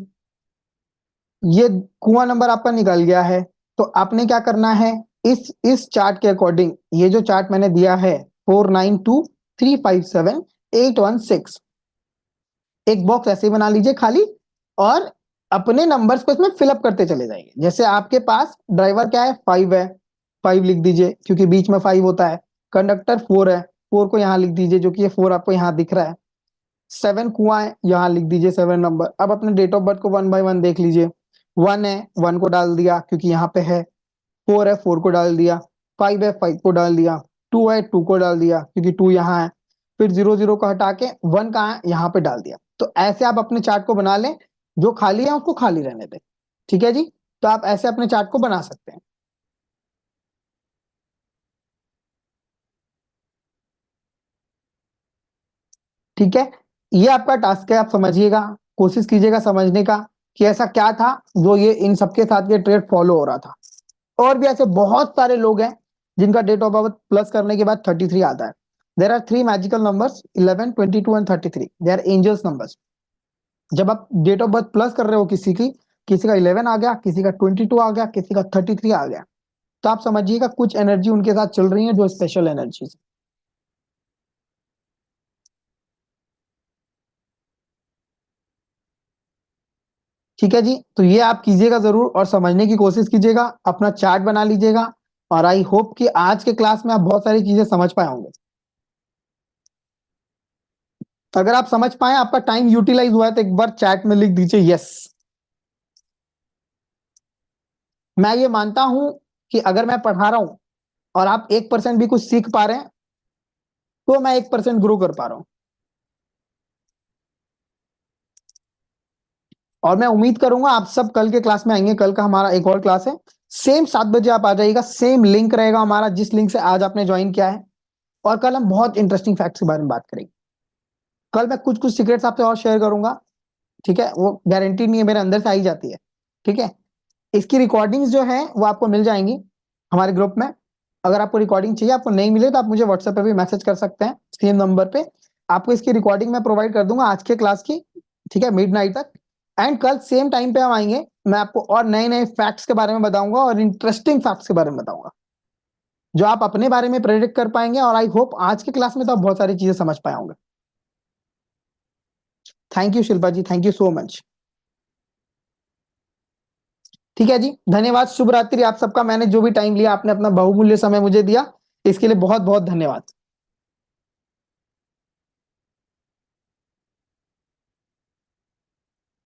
ये कुआं नंबर आपका निकल गया है, तो आपने क्या करना है, इस चार्ट के अकॉर्डिंग, ये जो चार्ट मैंने दिया है 492357 816, एक बॉक्स ऐसे ही बना लीजिए खाली, और अपने नंबर्स को इसमें फिलअप करते चले जाएंगे। जैसे आपके पास ड्राइवर क्या है, 5 है, 5 लिख दीजिए क्योंकि बीच में 5 होता है। कंडक्टर 4 है, 4 को यहाँ लिख दीजिए जो कि ये 4 आपको यहाँ दिख रहा है। 7 कुआं है, यहाँ लिख दीजिए 7 नंबर। अब अपने डेट ऑफ बर्थ को 1 बाय 1 देख लीजिए। 1 है, 1 को डाल दिया क्योंकि यहाँ पे है। 4 है, 4 को डाल दिया। 5 है, 5 को डाल दिया। 2 है, 2 को डाल दिया क्योंकि 2 यहाँ है। फिर 0 0 को हटा के 1 कहाँ है, यहाँ पे डाल दिया। तो ऐसे आप अपने चार्ट को बना लें, जो खाली है उसको खाली रहने दें। ठीक है जी, तो आप ऐसे अपने चार्ट को बना सकते हैं। ठीक है, ये आपका टास्क है, आप समझिएगा, कोशिश कीजिएगा समझने का कि ऐसा क्या था जो ये इन सबके साथ ये ट्रेड फॉलो हो रहा था। और भी ऐसे बहुत सारे लोग हैं जिनका डेट ऑफ बर्थ प्लस करने के बाद 33 आता है। There are 3 magical numbers, 11, 22 and 33। They are angels numbers. जब आप डेट ऑफ बर्थ प्लस कर रहे हो किसी का 11 आ गया, किसी का 22 आ गया, किसी का 33 आ गया, तो आप समझिएगा कुछ एनर्जी उनके साथ चल रही है जो स्पेशल एनर्जी। ठीक है जी, तो ये आप कीजिएगा जरूर और समझने की कोशिश कीजिएगा, अपना चार्ट बना लीजिएगा। और आई होप कि आज के क्लास में आप बहुत सारी चीजें समझ पाए होंगे। अगर आप समझ पाए, आपका टाइम यूटिलाइज हुआ है, तो एक बार चैट में लिख दीजिए यस। मैं ये मानता हूं कि अगर मैं पढ़ा रहा हूं और आप 1% भी कुछ सीख पा रहे हैं, तो मैं 1% ग्रो कर पा रहा हूं। और मैं उम्मीद करूंगा आप सब कल के क्लास में आएंगे। कल का हमारा एक और क्लास है, सेम 7 बजे आप आ जाइएगा। सेम लिंक रहेगा हमारा जिस लिंक से आज आपने ज्वाइन किया है। और कल हम बहुत इंटरेस्टिंग फैक्ट्स के बारे में बात करेंगे। कल मैं कुछ कुछ सीक्रेट्स आपसे और शेयर करूंगा। ठीक है, वो गारंटी नहीं है, मेरे अंदर से आई जाती है। ठीक है, इसकी रिकॉर्डिंग्स जो है वो आपको मिल जाएंगी हमारे ग्रुप में। अगर आपको रिकॉर्डिंग चाहिए, आपको नहीं मिले, तो आप मुझे व्हाट्सएप पे भी मैसेज कर सकते हैं, सेम नंबर पे। आपको इसकी रिकॉर्डिंग मैं प्रोवाइड कर दूंगा आज के क्लास की। ठीक है, मिडनाइट तक। एंड कल सेम टाइम पे हम आएंगे, मैं आपको और नए नए फैक्ट्स के बारे में बताऊंगा और इंटरेस्टिंग फैक्ट्स के बारे में बताऊंगा, जो आप अपने बारे में प्रेडिक्ट कर पाएंगे। और आई होप आज के क्लास में तो आप बहुत सारी चीजें समझ पाए होंगे। Thank you Shilpa ji, thank you so much. ठीक है जी, धन्यवाद, शुभ रात्रि आप सबका। मैंने जो भी टाइम लिया, आपने अपना बहुमूल्य समय मुझे दिया, इसके लिए बहुत बहुत धन्यवाद।